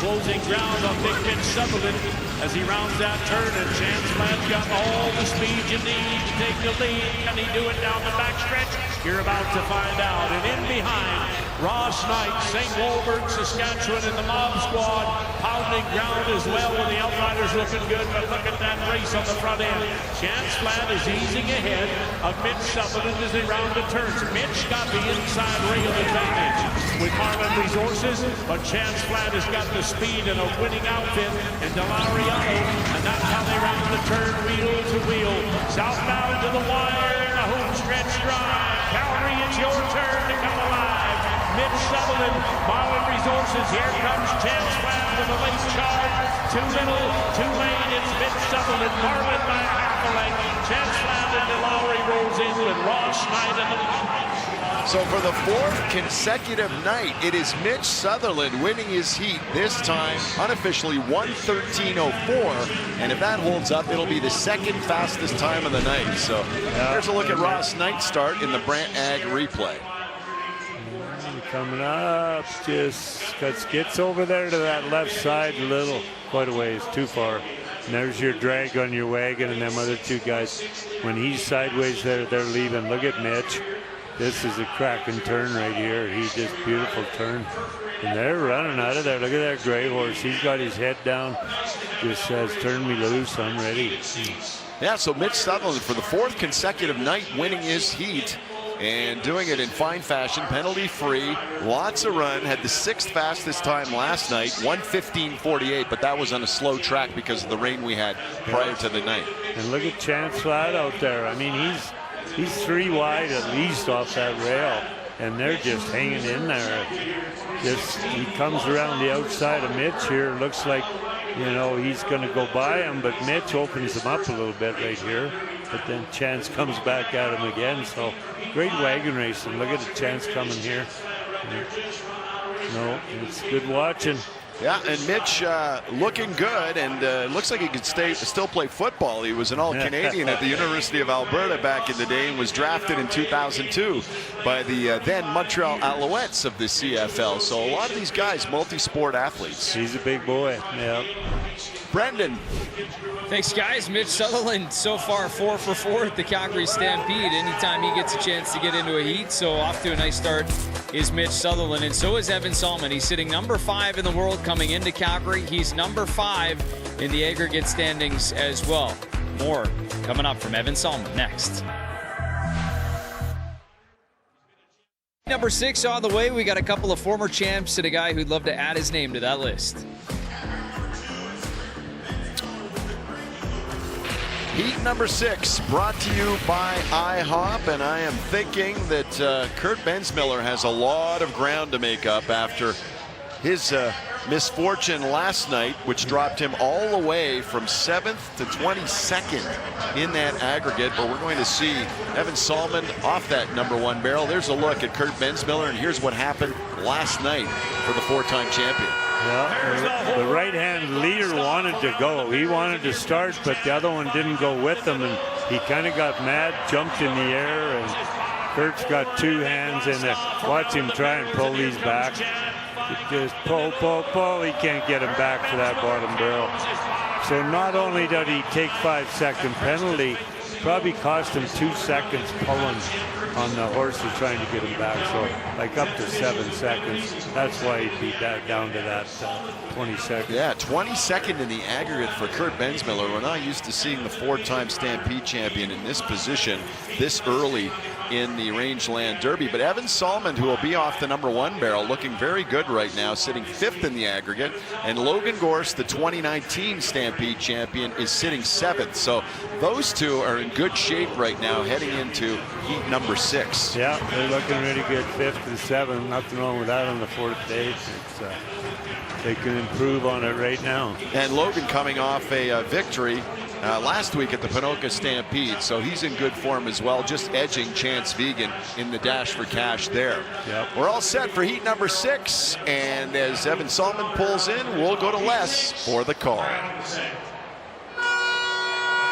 closing ground on big Mitch Sutherland as he rounds that turn, and Chanse Vigen's got all the speed you need to take the lead. Can he do it down the backstretch? You're about to find out. And in behind, Ross Knight, St. Wolbert, Saskatchewan, and the Mob Squad pounding ground as well, with the Outriders looking good. But look at that race on the front end. Chanse Vigen is easing ahead of Mitch Sutherland as they round the turns. Mitch got the inside rail advantage with Marlin Resources, but Chanse Vigen has got the speed and a winning outfit, and Delariano, and that's how they round the turn, wheel to wheel. Southbound to the wire, and a home stretch drive. Calgary, it's your turn to come alive. Mitch Sutherland, Marlin Resources, here comes Chanse Vigen with a late charge. Too little, too late, it's Mitch Sutherland, Marlin by half a length. Chanse Vigen and DeLowry rolls in with Ross Knight and the... So for the 4th consecutive night, it is Mitch Sutherland winning his heat, this time unofficially 1:13.04, and if that holds up, it'll be the 2nd fastest time of the night. So here's a look at Ross Knight's start in the Brant Ag replay. Coming up, just gets over there to that left side a little, quite a ways, too far. And there's your drag on your wagon, and them other 2 guys, when he's sideways there, they're leaving. Look at Mitch. This is a cracking turn right here. He's just beautiful turn. And they're running out of there. Look at that gray horse. He's got his head down. Just says, turn me loose, I'm ready. Yeah, so Mitch Sutherland for the 4th consecutive night winning his heat and doing it in fine fashion, penalty free, lots of run. Had the 6th fastest time last night, 1:15.48, but that was on a slow track because of the rain we had prior to the night. And look at Chanse Vigen out there. I mean, he's 3 wide at least off that rail, and they're just hanging in there. He comes around the outside of Mitch here. Looks like, you know, he's going to go by him, but Mitch opens him up a little bit right here. But then Chanse comes back at him again. So great wagon racing. Look at the Chanse coming here. No, it's good watching. Yeah, and Mitch looking good, and looks like he could still play football. He was an All-Canadian at the University of Alberta back in the day and was drafted in 2002 by the then Montreal Alouettes of the CFL. So a lot of these guys, multi-sport athletes. He's a big boy, yeah. Brendan. Thanks, guys. Mitch Sutherland so far 4 for 4 at the Calgary Stampede. Anytime he gets a chance to get into a heat, so off to a nice start is Mitch Sutherland, and so is Evan Salmond. He's sitting number 5 in the world coming into Calgary. He's number 5 in the aggregate standings as well. More coming up from Evan Salmond next. Number 6 on the way. We got a couple of former champs and a guy who'd love to add his name to that list. Heat number 6 brought to you by IHOP, and I am thinking that Kurt Bensmiller has a lot of ground to make up after his misfortune last night, which dropped him all the way from 7th to 22nd in that aggregate. But we're going to see Evan Salmond off that number 1 barrel. There's a look at Kurt Bensmiller, and here's what happened last night for the 4-time champion. Well, the right-hand leader wanted to go. He wanted to start, but the other one didn't go with him, and he kind of got mad, jumped in the air, and Kurt's got 2 hands in it. Watch him try and pull these back. Just pull. He can't get him back for that bottom barrel. So not only did he take 5-second penalty, probably cost him 2 seconds pulling on the horse and trying to get him back. So like up to 7 seconds. That's why he'd be down to that 20 seconds. Yeah, 22nd in the aggregate for Kurt Bensmiller. We're not used to seeing the 4-time Stampede champion in this position this early in the Rangeland Derby. But Evan Salmond, who will be off the number 1 barrel, looking very good right now, sitting 5th in the aggregate. And Logan Gorse, the 2019 Stampede champion, is sitting 7th. So those two are in good shape right now heading into heat number 6. Yeah, they're looking really good, 5th and 7th. Nothing wrong with that on the 4th day. They can improve on it right now. And Logan coming off a victory last week at the Ponoka Stampede, so he's in good form as well, just edging Chanse Vigen in the dash for cash there. Yep. We're all set for heat number 6, and as Evan Salmond pulls in, we'll go to Les for the call.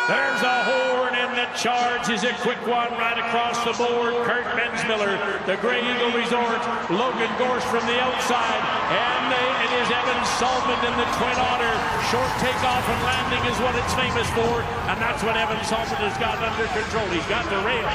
There's a horn, and the charge is a quick one right across the board. Kurt Bensmiller, the Grey Eagle Resort, Logan Gorse from the outside, and it is Evan Salmond in the Twin Otter. Short takeoff and landing is what it's famous for, and that's what Evan Salmond has got under control. He's got the rail,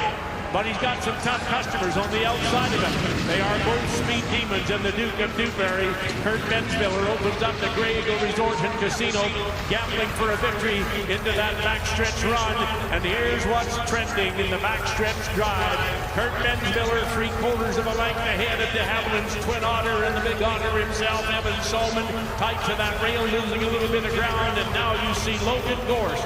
but he's got some tough customers on the outside of him. They are both Speed Demons and the Duke of Dewberry. Kurt Bensmiller opens up the Grey Eagle Resort and Casino, gambling for a victory into that backstretch run. And here's what's trending in the backstretch drive. Kurt Bensmiller 3/4 of a length ahead of de Havilland's Twin Otter and the Big Otter himself, Evan Salmond, tight to that rail, losing a little bit of ground. And now you see Logan Gorse,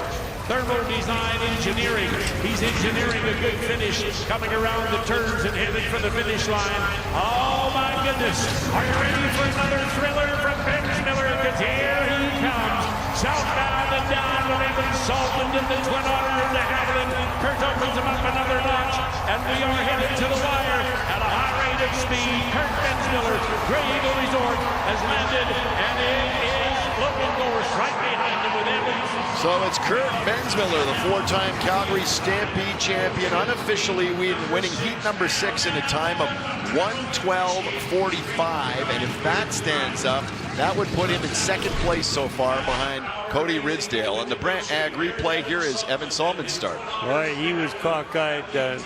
Thermal Design Engineering. He's engineering a good finish, coming around the turns and headed for the finish line. Oh my goodness. Are you ready for another thriller from Bensmiller? Because here he comes. Southbound and down with Evan Salmond in the Twin Otter of de Havilland. Kurt opens him up another notch, and we are headed to the wire at a high rate of speed. Kurt Bensmiller, Grey Eagle Resort, has landed, and it is Logan Gorse right behind him with Evan. So it's Kurt Bensmiller, the 4-time Calgary Stampede champion, unofficially winning heat number 6 in a time of 1:12:45. And if that stands up, that would put him in 2nd place so far behind Cody Ridsdale. And the Brent Ag replay here is Evan Salmond's start. Boy, he was cockeyed.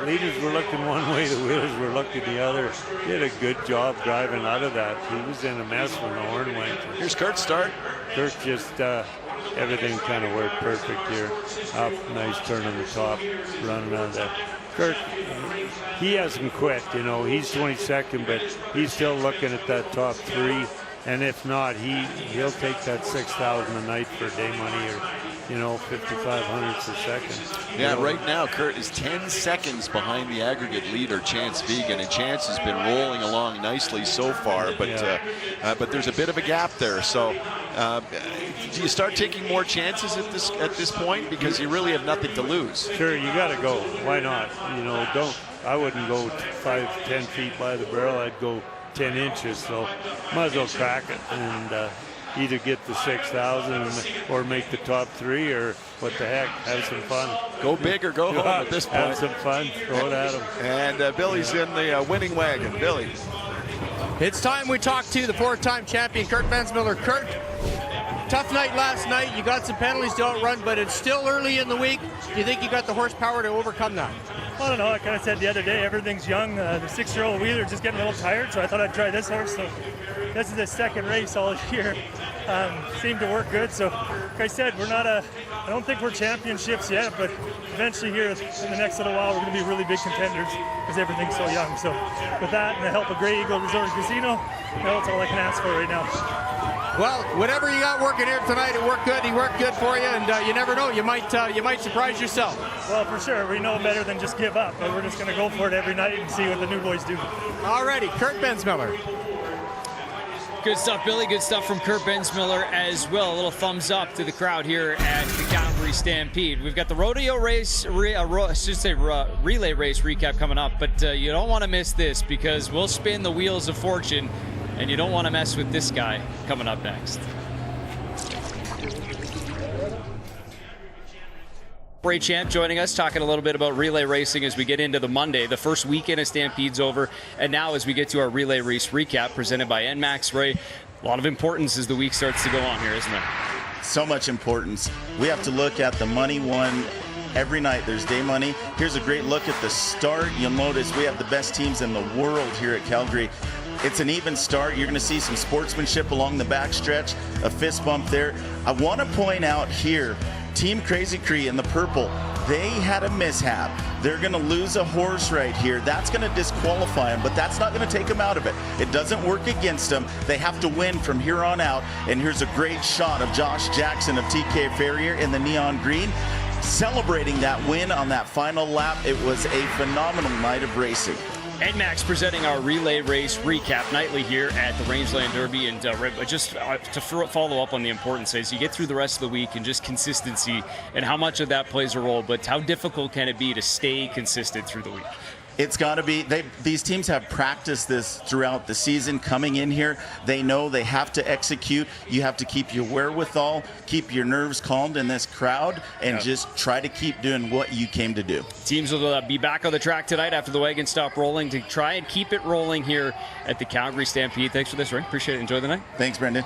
Leaders were looking one way, the wheels were looking the other. He did a good job driving out of that. He was in a mess when the horn went. Here's Kurt's start. Kurt just, everything kind of worked perfect here. Up, nice turn on the top, running out of that. Kurt, he hasn't quit, you know. He's 22nd, but he's still looking at that top 3. And if not, he'll take that $6,000 a night for day money, or 5,500 a second. Yeah, right now Kurt is 10 seconds behind the aggregate leader, Chanse Vigen, and Chance has been rolling along nicely so far, but there's a bit of a gap there. So do you start taking more chances at this point, because you really have nothing to lose? Sure, you got to go. Why not? I wouldn't go 5-10 feet by the barrel. I'd go 10 inches, so might as well crack it and either get the 6,000 or make the top 3, or what the heck, have some fun. Go big or go home at this point. Have some fun, throw it at him. And Billy's in the winning wagon. Billy. It's time we talk to the 4-time champion, Kurt Bensmiller. Kurt, tough night last night. You got some penalties to outrun, but it's still early in the week. Do you think you got the horsepower to overcome that? I don't know. I kind of said the other day, everything's young. The 6-year-old wheeler just getting a little tired, so I thought I'd try this horse. So this is the 2nd race all year. Seemed to work good. So like I said, I don't think we're championships yet, but eventually here in the next little while, we're going to be really big contenders because everything's so young. So with that and the help of Grey Eagle Resort and Casino, that's all I can ask for right now. Well, whatever you got working here tonight, it worked good. He worked good for you, and you never know, you might surprise yourself. Well, for sure, we know better than just give up, but we're just going to go for it every night and see what the new boys do. Alrighty, Kurt Bensmiller. Good stuff, Billy. Good stuff from Kurt Bensmiller as well. A little thumbs up to the crowd here at the Calgary Stampede. We've got the rodeo race, relay race recap coming up, but you don't want to miss this because we'll spin the wheels of fortune, and you don't want to mess with this guy coming up next. Ray Champ joining us, talking a little bit about relay racing as we get into the Monday. The first weekend of Stampede's over, and now as we get to our relay race recap presented by NMAX. Ray, a lot of importance as the week starts to go on here, isn't there? So much importance. We have to look at the money won every night. There's day money. Here's a great look at the start. You'll notice we have the best teams in the world here at Calgary. It's an even start. You're going to see some sportsmanship along the backstretch, a fist bump there. I want to point out here, Team Crazy Cree in the purple, they had a mishap. They're going to lose a horse right here. That's going to disqualify them, but that's not going to take them out of it. It doesn't work against them. They have to win from here on out. And here's a great shot of Josh Jackson of TK Farrier in the neon green, celebrating that win on that final lap. It was a phenomenal night of racing. NMAX presenting our relay race recap nightly here at the Rangeland Derby, and just to follow up on the importance as you get through the rest of the week and just consistency and how much of that plays a role, but how difficult can it be to stay consistent through the week? It's got to be. These teams have practiced this throughout the season. Coming in here, they know they have to execute. You have to keep your wherewithal, keep your nerves calmed in this crowd, and just try to keep doing what you came to do. Teams will be back on the track tonight after the wagons stop rolling to try and keep it rolling here at the Calgary Stampede. Thanks for this, Ray. Appreciate it. Enjoy the night. Thanks, Brendan.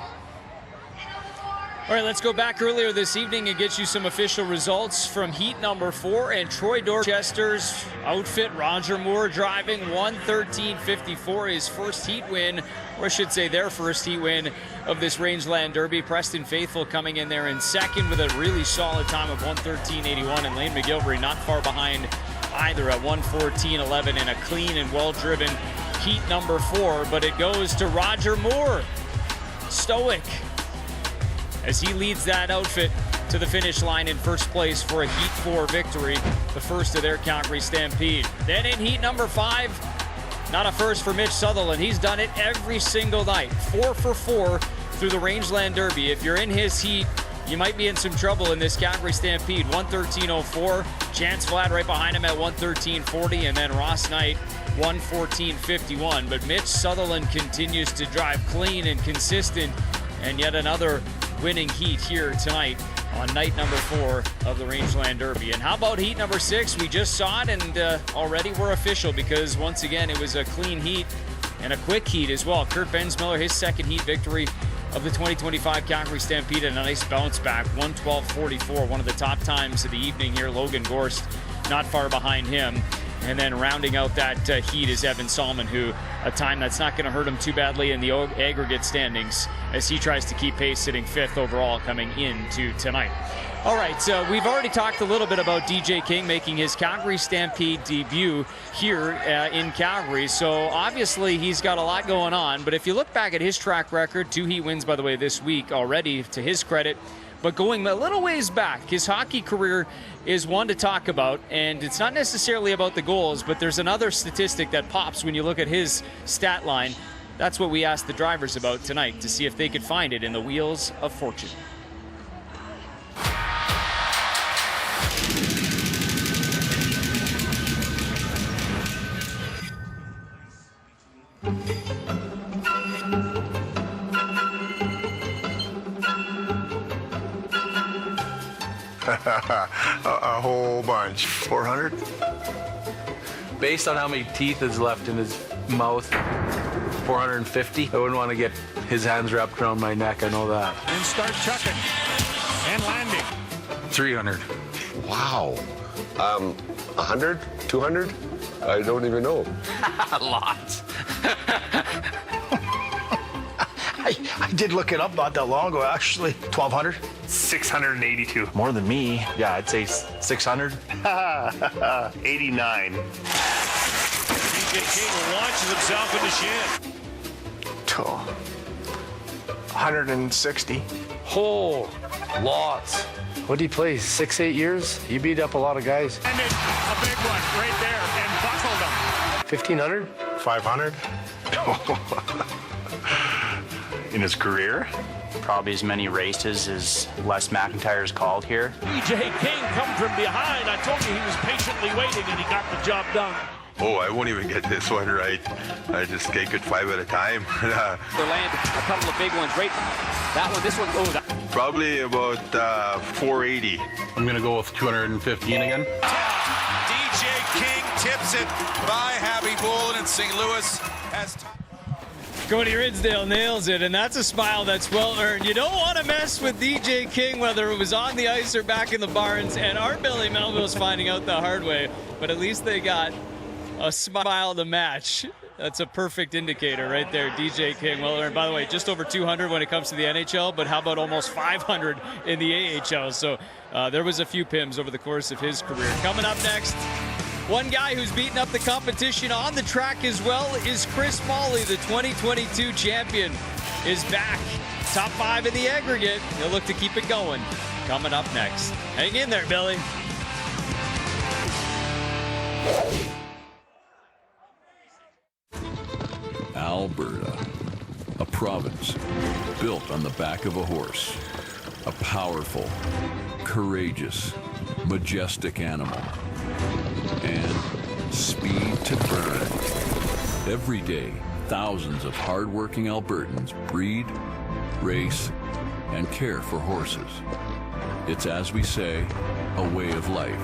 All right, let's go back earlier this evening and get you some official results from heat number 4 and Troy Dorchester's outfit. Roger Moore driving 1:13.54, his first heat win, or I should say their first heat win of this Rangeland Derby. Preston Faithful coming in there in second with a really solid time of 1:13.81, and Lane McGilvery not far behind either at 1:14.11 in a clean and well-driven heat number 4. But it goes to Roger Moore, stoic, as he leads that outfit to the finish line in first place for a Heat 4 victory, the first of their Calgary Stampede. Then in heat number 5, not a first for Mitch Sutherland. He's done it every single night, 4 for 4 through the Rangeland Derby. If you're in his heat, you might be in some trouble in this Calgary Stampede. 1:13.04, Chanse Vigen right behind him at 1:13.40, and then Ross Knight 1:14.51. But Mitch Sutherland continues to drive clean and consistent, and yet another winning heat here tonight on night number 4 of the Rangeland Derby. And how about heat number 6? We just saw it, and already we're official because once again it was a clean heat and a quick heat as well. Kurt Bensmiller, his second heat victory of the 2025 Calgary Stampede, and a nice bounce back, 1:12.44, one of the top times of the evening here. Logan Gorst not far behind him. And then rounding out that heat is Evan Salmond, who a time that's not going to hurt him too badly in the aggregate standings as he tries to keep pace, sitting 5th overall coming into tonight. All right, so we've already talked a little bit about DJ King making his Calgary Stampede debut here in Calgary. So obviously he's got a lot going on, but if you look back at his track record, 2 heat wins, by the way, this week already to his credit. But going a little ways back, his hockey career is one to talk about, and it's not necessarily about the goals, but there's another statistic that pops when you look at his stat line. That's what we asked the drivers about tonight to see if they could find it in the Wheels of Fortune. A whole bunch. 400? Based on how many teeth is left in his mouth, 450. I wouldn't want to get his hands wrapped around my neck, I know that. And start chucking and landing. 300. Wow. 100? 200? I don't even know. A lot. I did look it up not that long ago, actually. 1,200? 682. More than me. Yeah, I'd say 600. 89. DJ King launches himself into Shan. 160. Oh, lots. What did he play? 6-8 years? He beat up a lot of guys. And it's a big one right there and buckled him. 1,500? 500. In his career? Probably as many races as Les McIntyre's called here. DJ King come from behind. I told you he was patiently waiting and he got the job done. Oh, I won't even get this one right. I just take it 5 at a time. They land a couple of big ones, right? That one, this one, oh, that. Probably about 480. I'm going to go with 215 again. DJ King tips it by Happy Bolin, and St. Louis has... Cody Ridsdale nails it, and that's a smile that's well earned. You don't want to mess with DJ King, whether it was on the ice or back in the barns, and our Billy Melville's finding out the hard way, but at least they got a smile to match. That's a perfect indicator right there. DJ King, well earned. By the way, just over 200 when it comes to the NHL, but how about almost 500 in the AHL? So there was a few PIMs over the course of his career. Coming up next, one guy who's beaten up the competition on the track as well is Chris Molloy, the 2022 champion, is back. Top 5 in the aggregate. He'll look to keep it going. Coming up next. Hang in there, Billy. Alberta, a province built on the back of a horse. A powerful, courageous, majestic animal. And speed to burn. Every day, thousands of hard-working Albertans breed, race, and care for horses. It's, as we say, a way of life.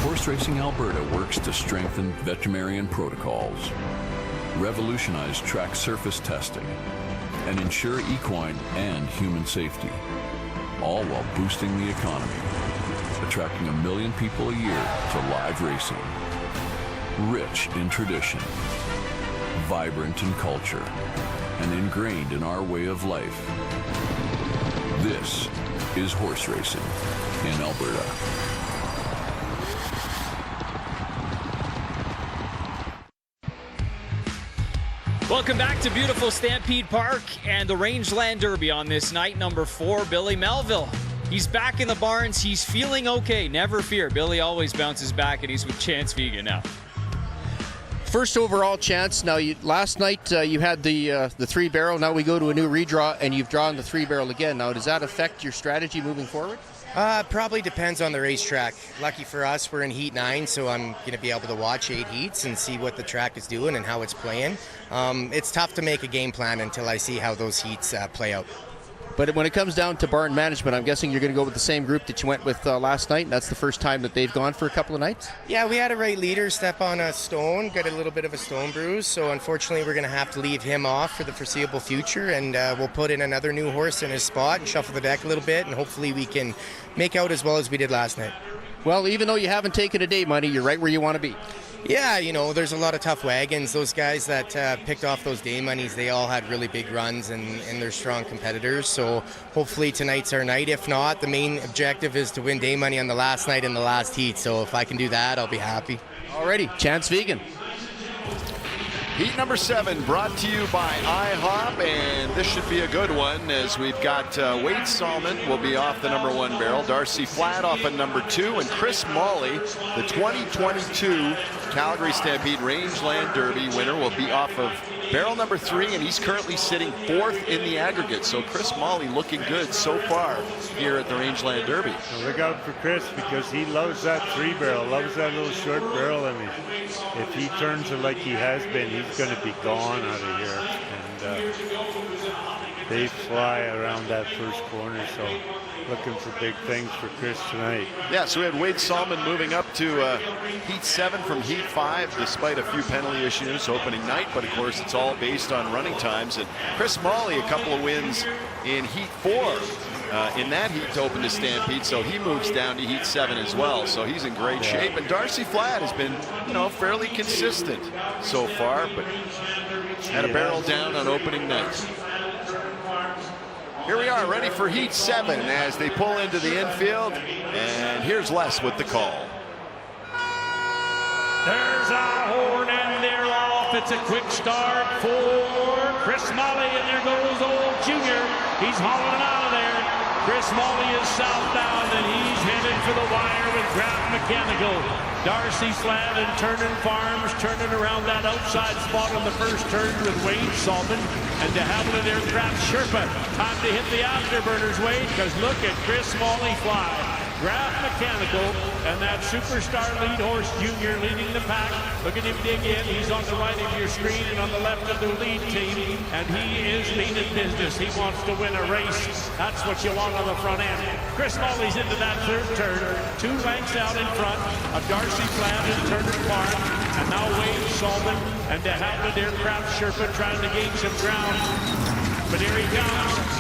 Horse Racing Alberta works to strengthen veterinarian protocols, revolutionize track surface testing, and ensure equine and human safety, all while boosting the economy, attracting 1 million people a year to live racing. Rich in tradition, vibrant in culture, and ingrained in our way of life. This is horse racing in Alberta. Welcome back to beautiful Stampede Park and the Rangeland Derby on this night. Number 4, Billy Melville. He's back in the barns. He's feeling okay. Never fear. Billy always bounces back, and he's with Chanse Vigen now. First overall, Chance. Now, last night you had the 3-barrel. Now we go to a new redraw, and you've drawn the 3-barrel again. Now, does that affect your strategy moving forward? Probably depends on the racetrack. Lucky for us, we're in Heat 9, so I'm going to be able to watch 8 heats and see what the track is doing and how it's playing. It's tough to make a game plan until I see how those heats play out. But when it comes down to barn management, I'm guessing you're going to go with the same group that you went with last night, and that's the first time that they've gone for a couple of nights? Yeah, we had a right leader step on a stone, got a little bit of a stone bruise, so unfortunately we're going to have to leave him off for the foreseeable future, and we'll put in another new horse in his spot and shuffle the deck a little bit, and hopefully we can make out as well as we did last night. Well, even though you haven't taken a day money, you're right where you want to be. Yeah, you know, there's a lot of tough wagons. Those guys that picked off those day monies, they all had really big runs and they're strong competitors. So hopefully tonight's our night. If not, the main objective is to win day money on the last night in the last heat. So if I can do that, I'll be happy. Alrighty, Chanse Vigen. Heat number 7 brought to you by IHOP, and this should be a good one as we've got Wade Salmond will be off the number 1 barrel, Darcy Flatt off at number 2, and Chris Molloy, the 2022 Calgary Stampede Rangeland Derby winner, will be off of barrel number 3, and he's currently sitting 4th in the aggregate. So Chris Molloy looking good so far here at the Rangeland Derby. Well, look out for Chris because he loves that 3-barrel, loves that little short barrel, and if he turns it like he has been, he's going to be gone out of here. And they fly around that first corner, so looking for big things for Chris tonight. Yeah, so we had Wade Salmond moving up to Heat 7 from Heat 5, despite a few penalty issues opening night, but of course it's all based on running times. And Chris Molloy, a couple of wins in Heat 4 in that heat to open the Stampede, so he moves down to Heat 7 as well, so he's in great shape. And Darcy Flatt has been, you know, fairly consistent so far, but had a barrel down on opening night. Here we are, ready for Heat 7 as they pull into the infield, and here's Les with the call. There's a horn and they're off. It's a quick start for Chris Molly, and there goes old Junior. He's hauling out of there. Chris Molly is southbound, and he's headed for the wire with Craft Mechanical. Darcy Flatt and Turner Farms turning around that outside spot on the first turn with Wade Salmond and de Havilland Aircraft Sherpa. Time to hit the afterburners, Wade, because look at Chris Molly fly. Craft Mechanical and that superstar lead horse Junior leading the pack. Look at him dig in. He's on the right of your screen and on the left of the lead team, and he is meaning business. He wants to win a race. That's what you want on the front end. Chris Molly's into that third turn, 2 lengths out in front of Darcy Flatt and Turner Farm, and now Wade Salmond and de Havilland Aircraft Sherpa trying to gain some ground. But here he comes,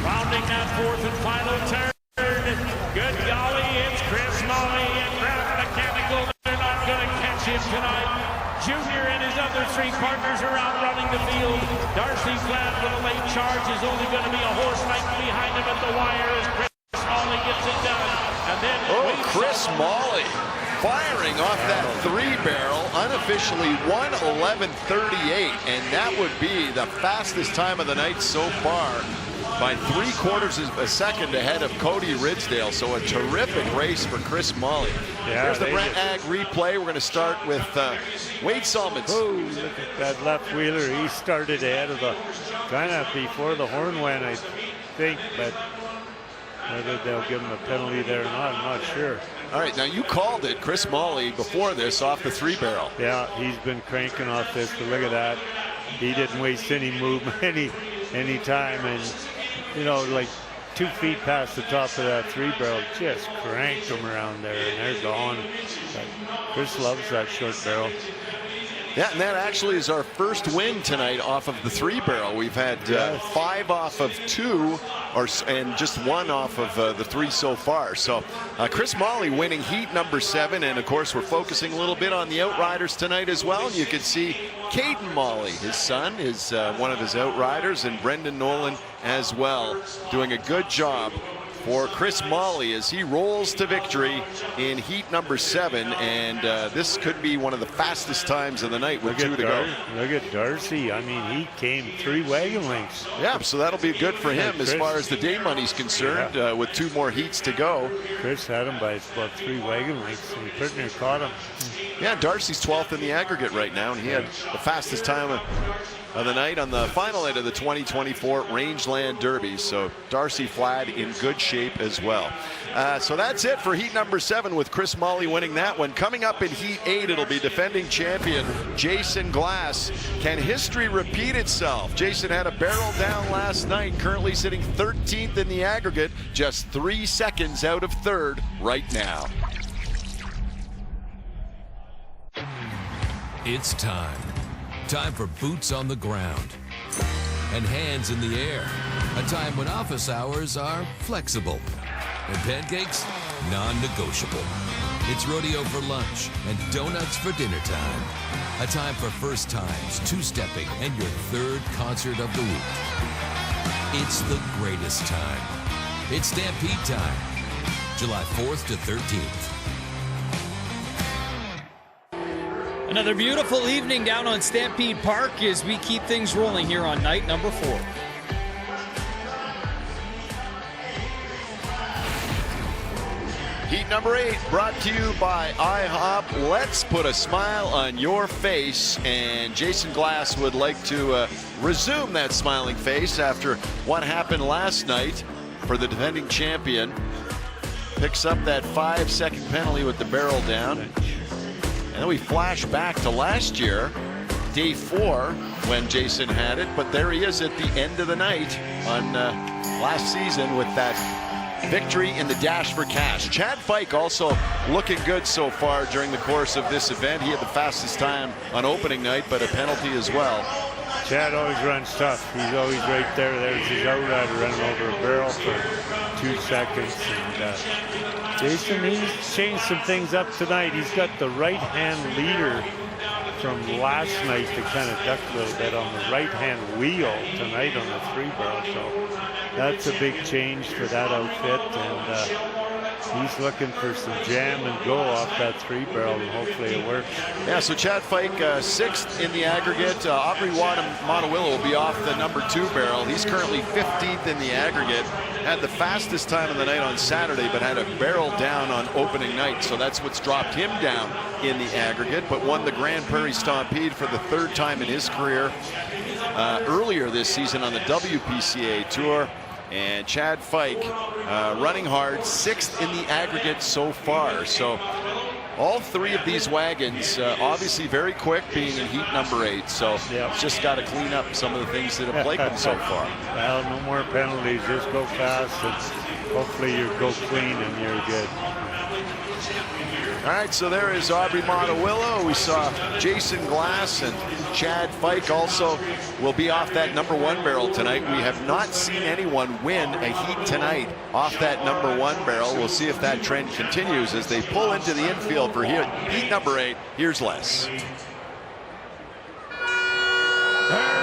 rounding that fourth and final turn. Good golly, it's Chris Molly and Craft Mechanical. They're not going to catch him tonight. Junior and his other 3 partners are out running the field. Darcy Flatt with a late charge is only going to be a horse length behind him at the wire as Chris Molly gets it done. And then Chris Molly firing off that 3-barrel, unofficially 1:11:38, and that would be the fastest time of the night so far, by 3/4 of a second ahead of Cody Ridsdale. So a terrific race for Chris Molly. Yeah, here's the Brent Ag replay. We're going to start with Wade Salmond. Oh, look at that left wheeler. He started ahead of the, kind of before the horn went, I think, but whether they'll give him a penalty there or not, I'm not sure. All right, now you called it, Chris Molly, before this off the 3-barrel. Yeah, he's been cranking off this, but look at that. He didn't waste any movement, any time, and you know, like 2 feet past the top of that 3-barrel, just cranked them around there, and they're gone. But Chris loves that short barrel. Yeah, and that actually is our first win tonight off of the 3-barrel. We've had 5 off of 2, and just 1 off of the 3 so far. So Chris Molly winning heat number 7, and of course we're focusing a little bit on the outriders tonight as well. And you can see Caden Molly, his son, is one of his outriders, and Brendan Nolan as well, doing a good job for Chris Molly as he rolls to victory in heat number 7, and this could be one of the fastest times of the night with 2 to go. Look at Darcy. I mean, he came 3 wagon lengths. Yeah, so that'll be good for him as far as the day money's concerned, with 2 more heats to go. Chris had him by about 3 wagon lengths, and he pretty near caught him. Yeah, Darcy's 12th in the aggregate right now, and he had the fastest time of the night on the final night of the 2024 Rangeland Derby. So Darcy Flatt in good shape as well. So that's it for heat number 7, with Chris Molly winning that one. Coming up in heat 8, it'll be defending champion Jason Glass. Can history repeat itself? Jason had a barrel down last night, currently sitting 13th in the aggregate, just 3 seconds out of 3rd right now. It's time. Time for boots on the ground and hands in the air. A time when office hours are flexible and pancakes non-negotiable. It's rodeo for lunch and donuts for dinner time. A time for first times, 2-stepping, and your 3rd concert of the week. It's the greatest time. It's Stampede time, July 4th to 13th. Another beautiful evening down on Stampede Park as we keep things rolling here on night number 4. Heat number 8 brought to you by IHOP. Let's put a smile on your face, and Jason Glass would like to resume that smiling face after what happened last night for the defending champion. Picks up that 5-second penalty with the barrel down. And then we flash back to last year, day 4, when Jason had it, but there he is at the end of the night on last season with that victory in the Dash for Cash. Chad Fike also looking good so far during the course of this event. He had the fastest time on opening night, but a penalty as well. Chad always runs tough. He's always right there. There's his outrider running over a barrel for 2 seconds. And Jason, he's changed some things up tonight. He's got the right-hand leader from last night to kind of duck a little bit on the right-hand wheel tonight on the 3-barrel. So that's a big change for that outfit. And he's looking for some jam and go off that 3-barrel, and hopefully it works. Yeah, so Chad Fike, 6th in the aggregate. Aubrey Monowillo will be off the number 2 barrel. He's currently 15th in the aggregate. Had the fastest time of the night on Saturday, but had a barrel down on opening night, so that's what's dropped him down in the aggregate, but won the Grand Prairie Stampede for the 3rd time in his career earlier this season on the WPCA Tour. And Chad Fike running hard, 6th in the aggregate so far. So all 3 of these wagons obviously very quick, being in heat number 8. So just got to clean up some of the things that have plagued them so far. Well, no more penalties. Just go fast, and hopefully you go clean and you're good. All right, so there is Aubrey Monowillo. We saw Jason Glass and Chad Fike also will be off that number 1 barrel tonight. We have not seen anyone win a heat tonight off that number 1 barrel. We'll see if that trend continues as they pull into the infield for heat number 8. Here's Les. There's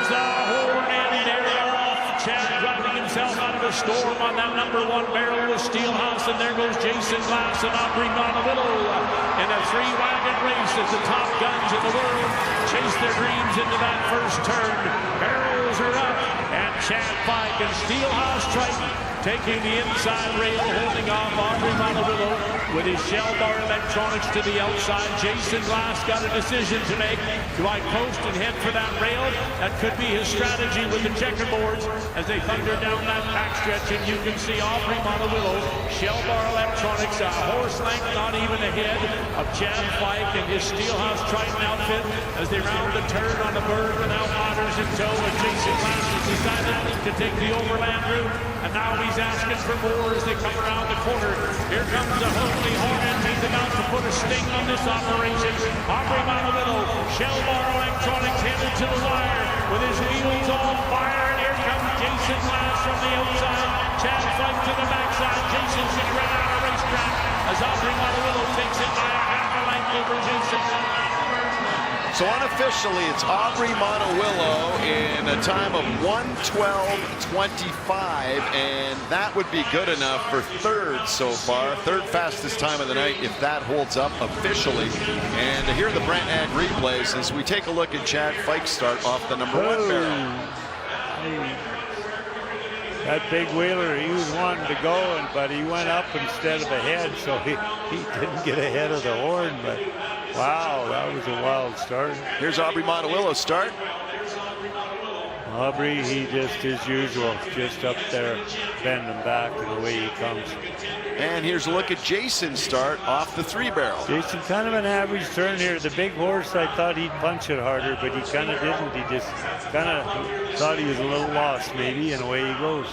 the horn in there off. Chad driving himself out of a storm on that number 1 barrel with Steelhouse, and there goes Jason Glass and Aubrey Monowillo in a 3-wagon race as the top guns in the world chase their dreams into that first turn. Barrels are up, and Chad Fike and Steelhouse Triton taking the inside rail, holding off Aubrey Monowillo with his shell bar electronics to the outside. Jason Glass got a decision to make. Do I coast and head for that rail? That could be his strategy with the checkerboards as they thunder down that backstretch, and you can see Aubrey Monowillo, shell bar electronics, a horse length not even ahead of Chad Fike and his Steelhouse Triton outfit as they round the turn on the bird without Otters in tow, and Jason Glass has decided to take the overland route, and now he's asking for more as they come around the corner. Here comes the Holy Hornet. He's about to put a sting on this operation. Aubrey Monowillo, shell bar electronics headed to the wire with his wheels on fire, and here comes Jason Glass from the outside. Chad Fike to the backside. Jason's going to run out of racetrack as Aubrey Monowillo takes it by a half a length over Jason. So unofficially, it's Aubrey Monowillo in a time of 1:12.25, and that would be good enough for 3rd so far. 3rd fastest time of the night if that holds up officially. And here are the Brent Ag replays as we take a look at Chad Fike's start off the number 1 barrel. That big wheeler, he was wanting to go, but he went up instead of ahead, so he didn't get ahead of the horn. But wow, that was a wild start. Here's Aubrey Monowillo's start. Aubrey, he just as usual, just up there, bending back, and away he comes. And here's a look at Jason's start off the 3 barrel. Jason, kind of an average turn here. The big horse, I thought he'd punch it harder, but he kind of didn't. He just kind of thought he was a little lost, maybe, and away he goes.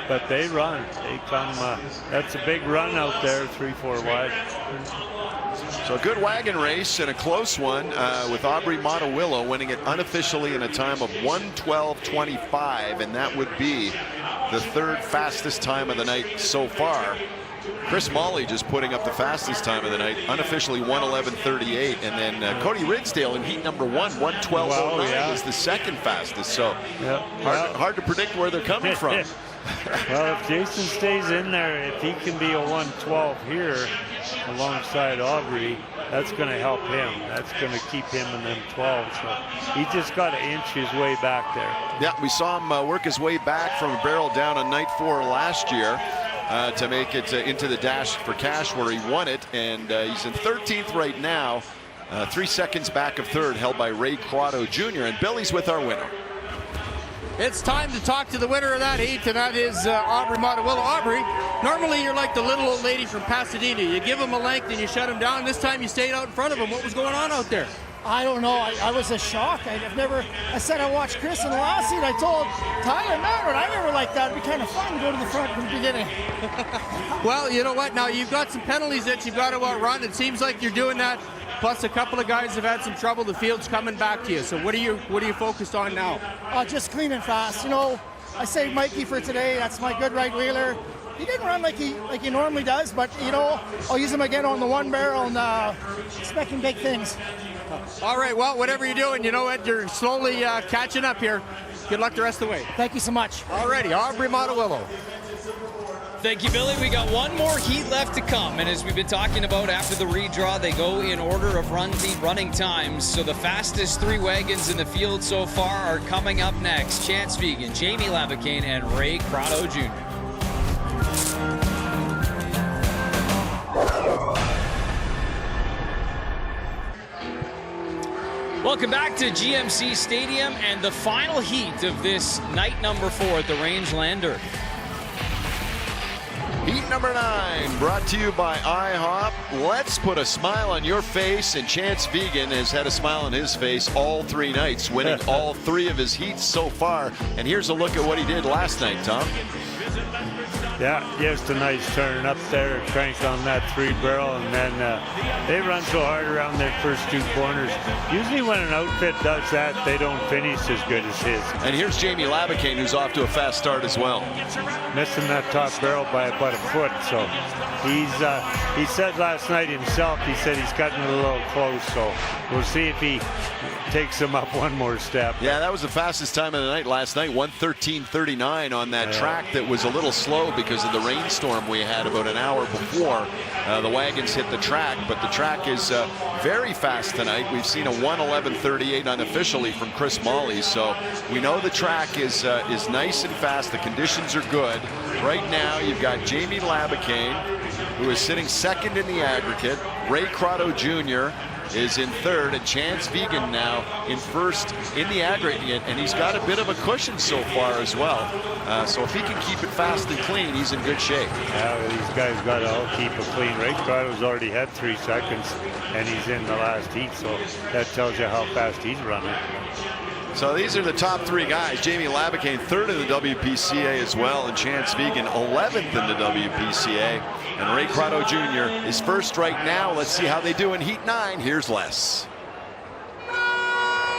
But they run. They come. That's a big run out there, 3-4 wide. So a good wagon race and a close one with Aubrey Monowillo winning it unofficially in a time of 1:12.25, and that would be the 3rd fastest time of the night so far. Chris Molly just putting up the fastest time of the night, unofficially 1:11.38, and then Cody Ridsdale in heat number 1, 1:12.09 is the 2nd fastest. So hard to predict where they're coming from. Well, if Jason stays in there, if he can be a 1:12 here alongside Aubrey, that's going to help him. That's going to keep him in them 12. So he just got to inch his way back there. Yeah, we saw him work his way back from a barrel down on night 4 last year to make it into the Dash for Cash where he won it, and he's in 13th right now, 3 seconds back of 3rd, held by Ray Crotto Jr. And Billy's with our winner. It's time to talk to the winner of that heat, and that is Aubrey Monowillo. Aubrey, normally you're like the little old lady from Pasadena. You give him a length and you shut him down. This time you stayed out in front of him. What was going on out there? I don't know. I was a shock. I said I watched Chris in the last seat. I told Tyler, man, I never like that. It'd be kind of fun to go to the front from the beginning. Well, you know what? Now you've got some penalties that you've got to outrun. It seems like you're doing that. Plus a couple of guys have had some trouble. The field's coming back to you. So what are you focused on now? Just clean and fast. You know, I saved Mikey for today. That's my good right wheeler. He didn't run like he normally does, but you know, I'll use him again on the 1 barrel and expecting big things. All right, well, whatever you're doing, you know what, you're slowly catching up here. Good luck the rest of the way. Thank you so much. All righty, Aubrey Monowillo. Thank you, Billy. We got one more heat left to come, and as we've been talking about after the redraw, they go in order of running times. So the fastest 3 wagons in the field so far are coming up next. Chanse Vigen, Jamie Labicane, and Ray Crotto Jr. Welcome back to GMC Stadium and the final heat of this night number 4 at the Rangeland Derby. Heat number 9 brought to you by IHOP. Let's put a smile on your face, and Chanse Vigen has had a smile on his face all 3 nights, winning all 3 of his heats so far. And here's a look at what he did last night, Tom. Yeah, just a nice turn up there, crank on that 3-barrel, and then they run so hard around their first 2 corners. Usually when an outfit does that, they don't finish as good as his. And here's Jamie Labicane, who's off to a fast start as well. Missing that top barrel by about a foot, so he said last night himself, he said he's cutting it a little close, so we'll see if he takes him up one more step. Yeah, that was the fastest time of the night last night, 1:13.39 on that track that was a little slow because of the rainstorm we had about an hour before the wagons hit the track, but the track is very fast tonight. We've seen a 1:11.38 unofficially from Chris Molloy, so we know the track is nice and fast. The conditions are good. Right now, you've got Jamie Labicane, who is sitting second in the aggregate. Ray Crotto Jr. is in third, and Chanse Vigen now in first in the aggregate, and he's got a bit of a cushion so far as well. So if he can keep it fast and clean, he's in good shape. Yeah, these guys got to all keep it clean. Ray Crotto's already had 3 seconds, and he's in the last heat, so that tells you how fast he's running. So these are the top 3 guys. Jamie Labicane, 3rd in the WPCA as well, and Chanse Vigen, 11th in the WPCA. And Ray Crotto Jr. is first right now. Let's see how they do in Heat 9. Here's Les.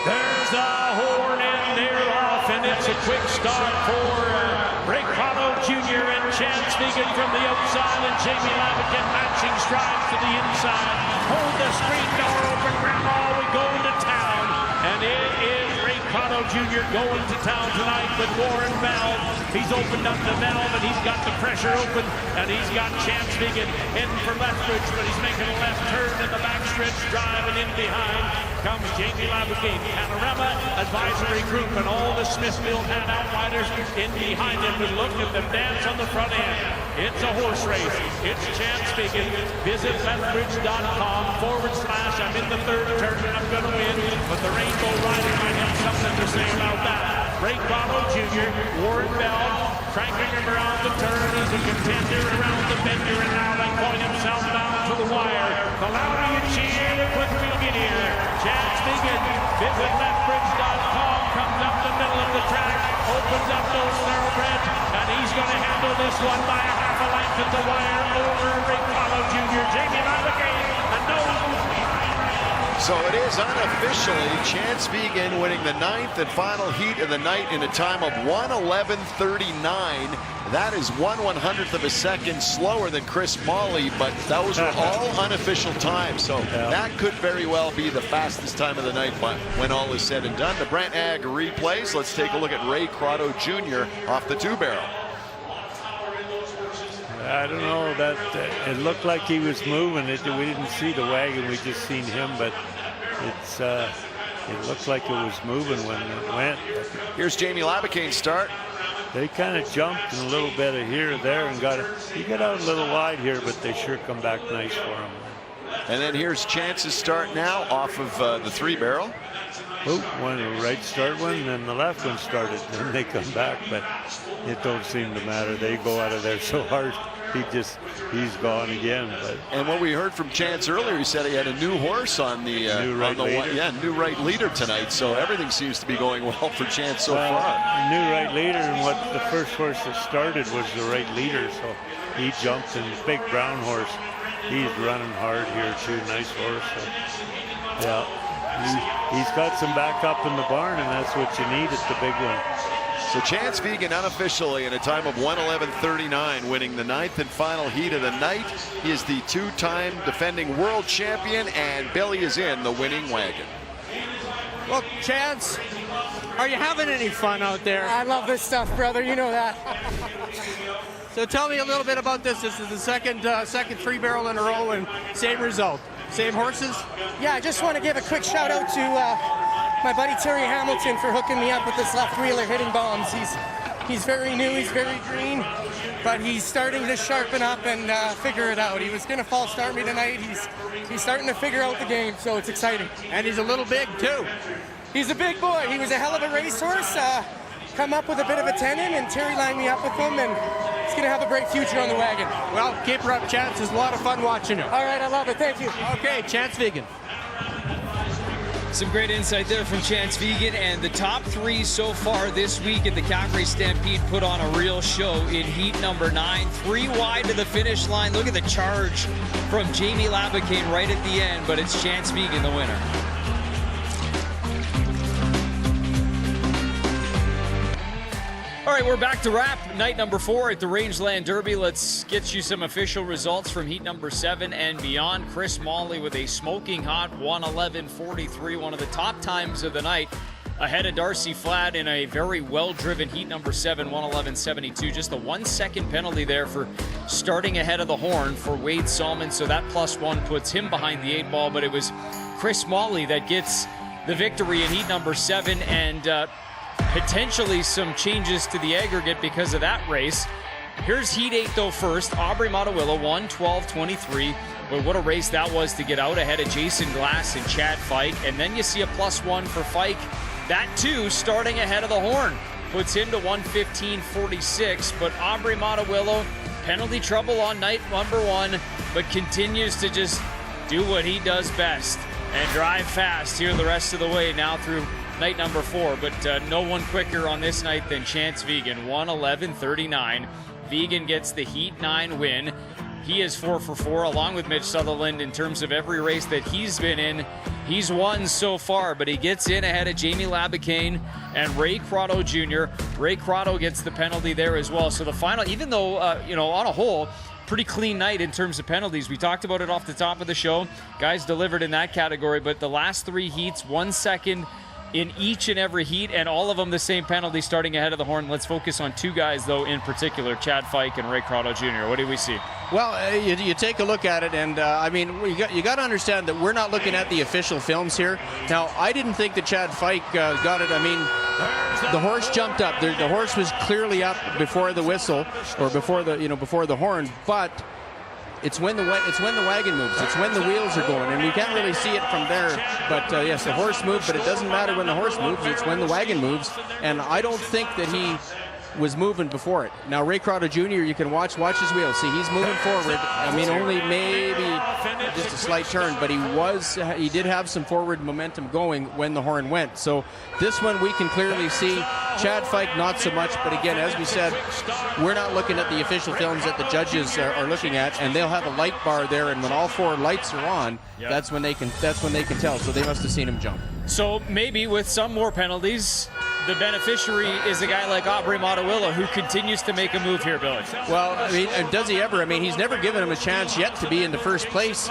There's a horn and they're off, and it's a quick start for Ray Crotto Jr. and Chanse Vigen from the outside, and Jamie Labicane matching strides to the inside. Hold the screen door open, Grandma, we go to town. And it is Ray Crotto Jr. going to town tonight with Warren Valve. He's opened up the valve and he's got the pressure open, and he's got Chanse Vigen heading for Lethbridge, but he's making a left turn in the backstretch drive, and in behind comes Jamie Labicane. Panorama Advisory Group and all the Smithfield hand outriders in behind him. But look at them dance on the front end. It's a horse race. It's Chanse Vigen. Visit Lethbridge.com / I'm in the 3rd turn and I'm going to win, but the Rainbow Rider might have something to say about that. Ray Crotto Jr., Warren Bell, cranking him around the turn. He's a contender around the bender, and now they point himself down to the wire. The louder you cheer, the quicker you get here. Chanse Vigen, visit Lethbridge.com, comes up the middle of the track, opens up those thoroughbreds, and he's going to handle this one by a half a length at the wire over Ray Crotto Jr. Jamie Labicane, and no. So it is unofficially Chanse Vigen winning the 9th and final heat of the night in a time of 1:11.39. That is 1/100th of a second slower than Chris Molloy, but those were all unofficial times. So that could very well be the fastest time of the night when all is said and done. The Brent Ag replays. Let's take a look at Ray Crotto Jr. off the 2-barrel. I don't know, that it looked like he was moving. We didn't see the wagon, we just seen him, but it looked like it was moving when it went. Here's Jamie Labicane's start. They kind of jumped in a little bit of here or there and he got out a little wide here, but they sure come back nice for him. And then here's Chance's start now off of the 3-barrel. Oh, one the right start one, and then the left one started, and they come back, but it don't seem to matter. They go out of there so hard. He's gone again. But and what we heard from Chanse earlier, he said he had a new horse on the new right leader tonight. So everything seems to be going well for Chanse so far. New right leader, and what the first horse that started was the right leader. So he jumped, and the big brown horse, he's running hard here too. Nice horse. So, yeah, he's got some backup in the barn, and that's what you need at the big one. So Chanse Vigen unofficially in a time of 1:11.39, winning the 9th and final heat of the night. He is the 2-time defending world champion, and Billy is in the winning wagon. Well, Chanse, are you having any fun out there? I love this stuff, brother. You know that. So tell me a little bit about this. This is the second three barrel in a row and same result. Same horses? Yeah, I just want to give a quick shout out to my buddy Terry Hamilton for hooking me up with this left wheeler hitting bombs. He's very new, he's very green, but he's starting to sharpen up and figure it out. He was going to false start me tonight. He's starting to figure out the game, so it's exciting. And he's a little big too. He's a big boy. He was a hell of a racehorse. Come up with a bit of a tenon, and Terry lined me up with him, and he's going to have a great future on the wagon. Well, keep her up, Chanse. It's a lot of fun watching her. All right, I love it. Thank you. Okay, Chanse Vigen. Some great insight there from Chanse Vigen, and the top three so far this week at the Calgary Stampede put on a real show in heat number 9. 3 wide to the finish line. Look at the charge from Jamie Labicane right at the end, but it's Chanse Vigen the winner. All right, we're back to wrap night number 4 at the Rangeland Derby. Let's get you some official results from heat number 7 and beyond. Chris Molloy with a smoking hot 1:11.43, one of the top times of the night, ahead of Darcy Flatt in a very well-driven heat number 7, 1:11.72. Just a 1 second penalty there for starting ahead of the horn for Wade Salmond, so that +1 puts him behind the 8 ball, but it was Chris Molloy that gets the victory in heat number 7, and potentially some changes to the aggregate because of that race. Here's heat 8 though first. Aubrey Molloy 1:12.23. But what a race that was to get out ahead of Jason Glass and Chad Fike. And then you see a +1 for Fike. That too starting ahead of the horn puts him to 1:15.46. But Aubrey Molloy, penalty trouble on night number 1, but continues to just do what he does best and drive fast here the rest of the way now through night number 4, but no one quicker on this night than Chanse Vigen, 1:11.39. Vigen gets the heat 9 win. He is 4 for 4, along with Mitch Sutherland in terms of every race that he's been in. He's won so far, but he gets in ahead of Jamie Labicane and Ray Crotto Jr. Ray Crotto gets the penalty there as well. So the final, even though, on a whole, pretty clean night in terms of penalties. We talked about it off the top of the show. Guys delivered in that category, but the last 3 heats, 1 second in each and every heat, and all of them the same penalty starting ahead of the horn. Let's focus on 2 guys, though, in particular, Chad Fike and Ray Crotto Jr. What do we see? Well, you take a look at it, and you got to understand that we're not looking at the official films here. Now, I didn't think that Chad Fike got it. I mean, the horse jumped up. The horse was clearly up before the whistle, or before the horn, but it's when the wagon moves. It's when the wheels are going, and we can't really see it from there. But yes, the horse moved, but it doesn't matter when the horse moves. It's when the wagon moves, and I don't think that he was moving before it. Now, Ray Crotto Jr., you can watch his wheels. See, he's moving forward. I mean, only maybe just a slight turn, but he did have some forward momentum going when the horn went. So this one we can clearly see. Chad Fike, not so much, but again, as we said, we're not looking at the official films that the judges are looking at, and they'll have a light bar there, and when all 4 lights are on, that's when they can tell. So they must have seen him jump. So maybe with some more penalties, the beneficiary is a guy like Aubrey Molloy, who continues to make a move here, Billy. Well, I mean, does he ever? I mean, he's never given him a chance yet to be in the first place.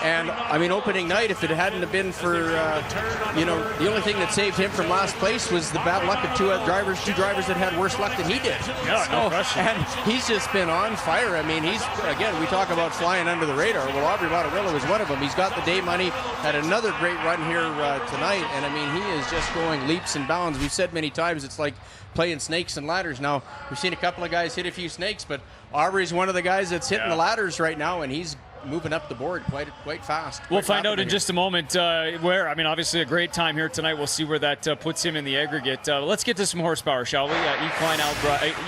And, I mean, opening night, if it hadn't have been for, the only thing that saved him from last place was the bad luck of two drivers that had worse luck than he did. Yeah, no question. And he's just been on fire. I mean, we talk about flying under the radar. Well, Aubrey Molloy was one of them. He's got the day money, had another great run here tonight. And, I mean, he is just going leaps and bounds. We've said many times it's like playing snakes and ladders. Now, we've seen a couple of guys hit a few snakes, but Aubrey's one of the guys that's hitting the ladders right now, and he's moving up the board quite fast. We'll find out in just a moment where. I mean, obviously a great time here tonight. We'll see where that puts him in the aggregate. Let's get to some horsepower, shall we?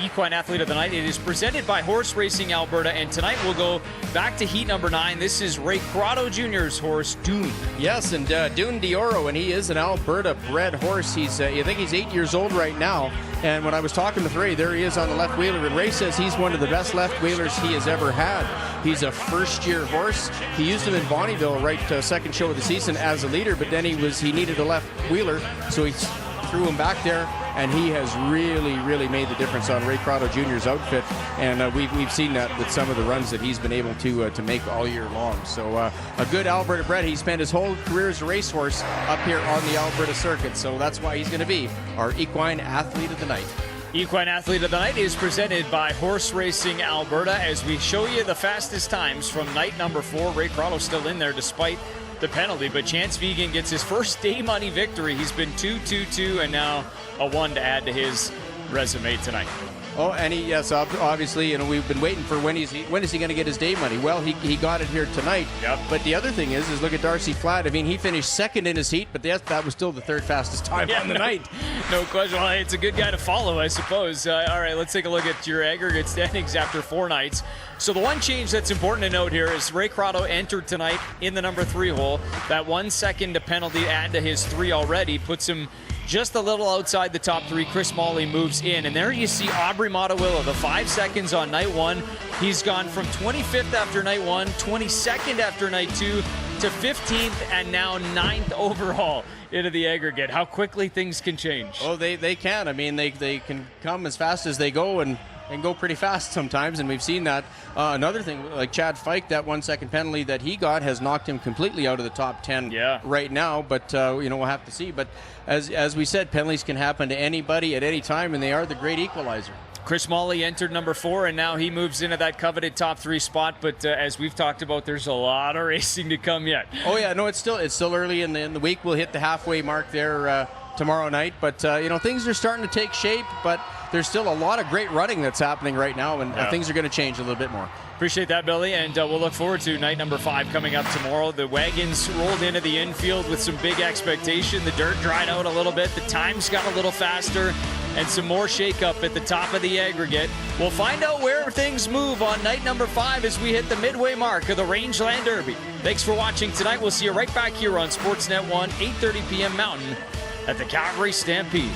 Equine Athlete of the Night. It is presented by Horse Racing Alberta, and tonight we'll go back to heat number 9. This is Ray Crotto Jr.'s horse, Dune. Yes, and Dune Dioro, and he is an Alberta-bred horse. I think he's 8 years old right now. And when I was talking with Ray, there he is on the left wheeler, and Ray says he's one of the best left wheelers he has ever had. He's a first-year horse. He used him in Bonnyville second show of the season as a leader, but then he needed a left wheeler, so he threw him back there, and he has really, really made the difference on Ray Crotto Jr.'s outfit, and we've seen that with some of the runs that he's been able to make all year long. So a good Alberta bred. He spent his whole career as a racehorse up here on the Alberta circuit, so that's why he's going to be our Equine Athlete of the Night. Equine Athlete of the Night is presented by Horse Racing Alberta as we show you the fastest times from night number 4. Ray Crotto still in there despite the penalty, but Chanse Vigen gets his first day money victory. He's been 2-2-2 and now a 1 to add to his resume tonight. Oh, and yes, obviously, you know, we've been waiting for when is he going to get his day money? Well, he got it here tonight. Yep. But the other thing is look at Darcy Flatt. I mean, he finished second in his heat, but that was still the third fastest time on the night. No question. Well, it's a good guy to follow, I suppose. All right, let's take a look at your aggregate standings after 4 nights. So the one change that's important to note here is Ray Crotto entered tonight in the number 3 hole. That 1 second penalty add to his 3 already puts him just a little outside the top 3. Chris Molloy moves in, and there you see Aubrey Molloy, the 5 seconds on night 1. He's gone from 25th after night 1, 22nd after night 2, to 15th, and now 9th overall into the aggregate. How quickly things can change. Oh, they can. I mean, they can come as fast as they go and go pretty fast sometimes, and we've seen that. Another thing, like Chad Fike, that 1 second penalty that he got has knocked him completely out of the top 10 right now, but we'll have to see. But as we said, penalties can happen to anybody at any time, and they are the great equalizer. Chris Molloy entered number 4, and now he moves into that coveted top 3 spot. But as we've talked about, there's a lot of racing to come yet. Oh yeah, no, it's still early in the week. We'll hit the halfway mark there tomorrow night. But things are starting to take shape. But there's still a lot of great running that's happening right now, and things are going to change a little bit more. Appreciate that, Billy, and we'll look forward to night number 5 coming up tomorrow. The wagons rolled into the infield with some big expectation. The dirt dried out a little bit. The times got a little faster, and some more shakeup at the top of the aggregate. We'll find out where things move on night number 5 as we hit the midway mark of the Rangeland Derby. Thanks for watching tonight. We'll see you right back here on Sportsnet 1, 8:30 p.m. Mountain at the Calgary Stampede.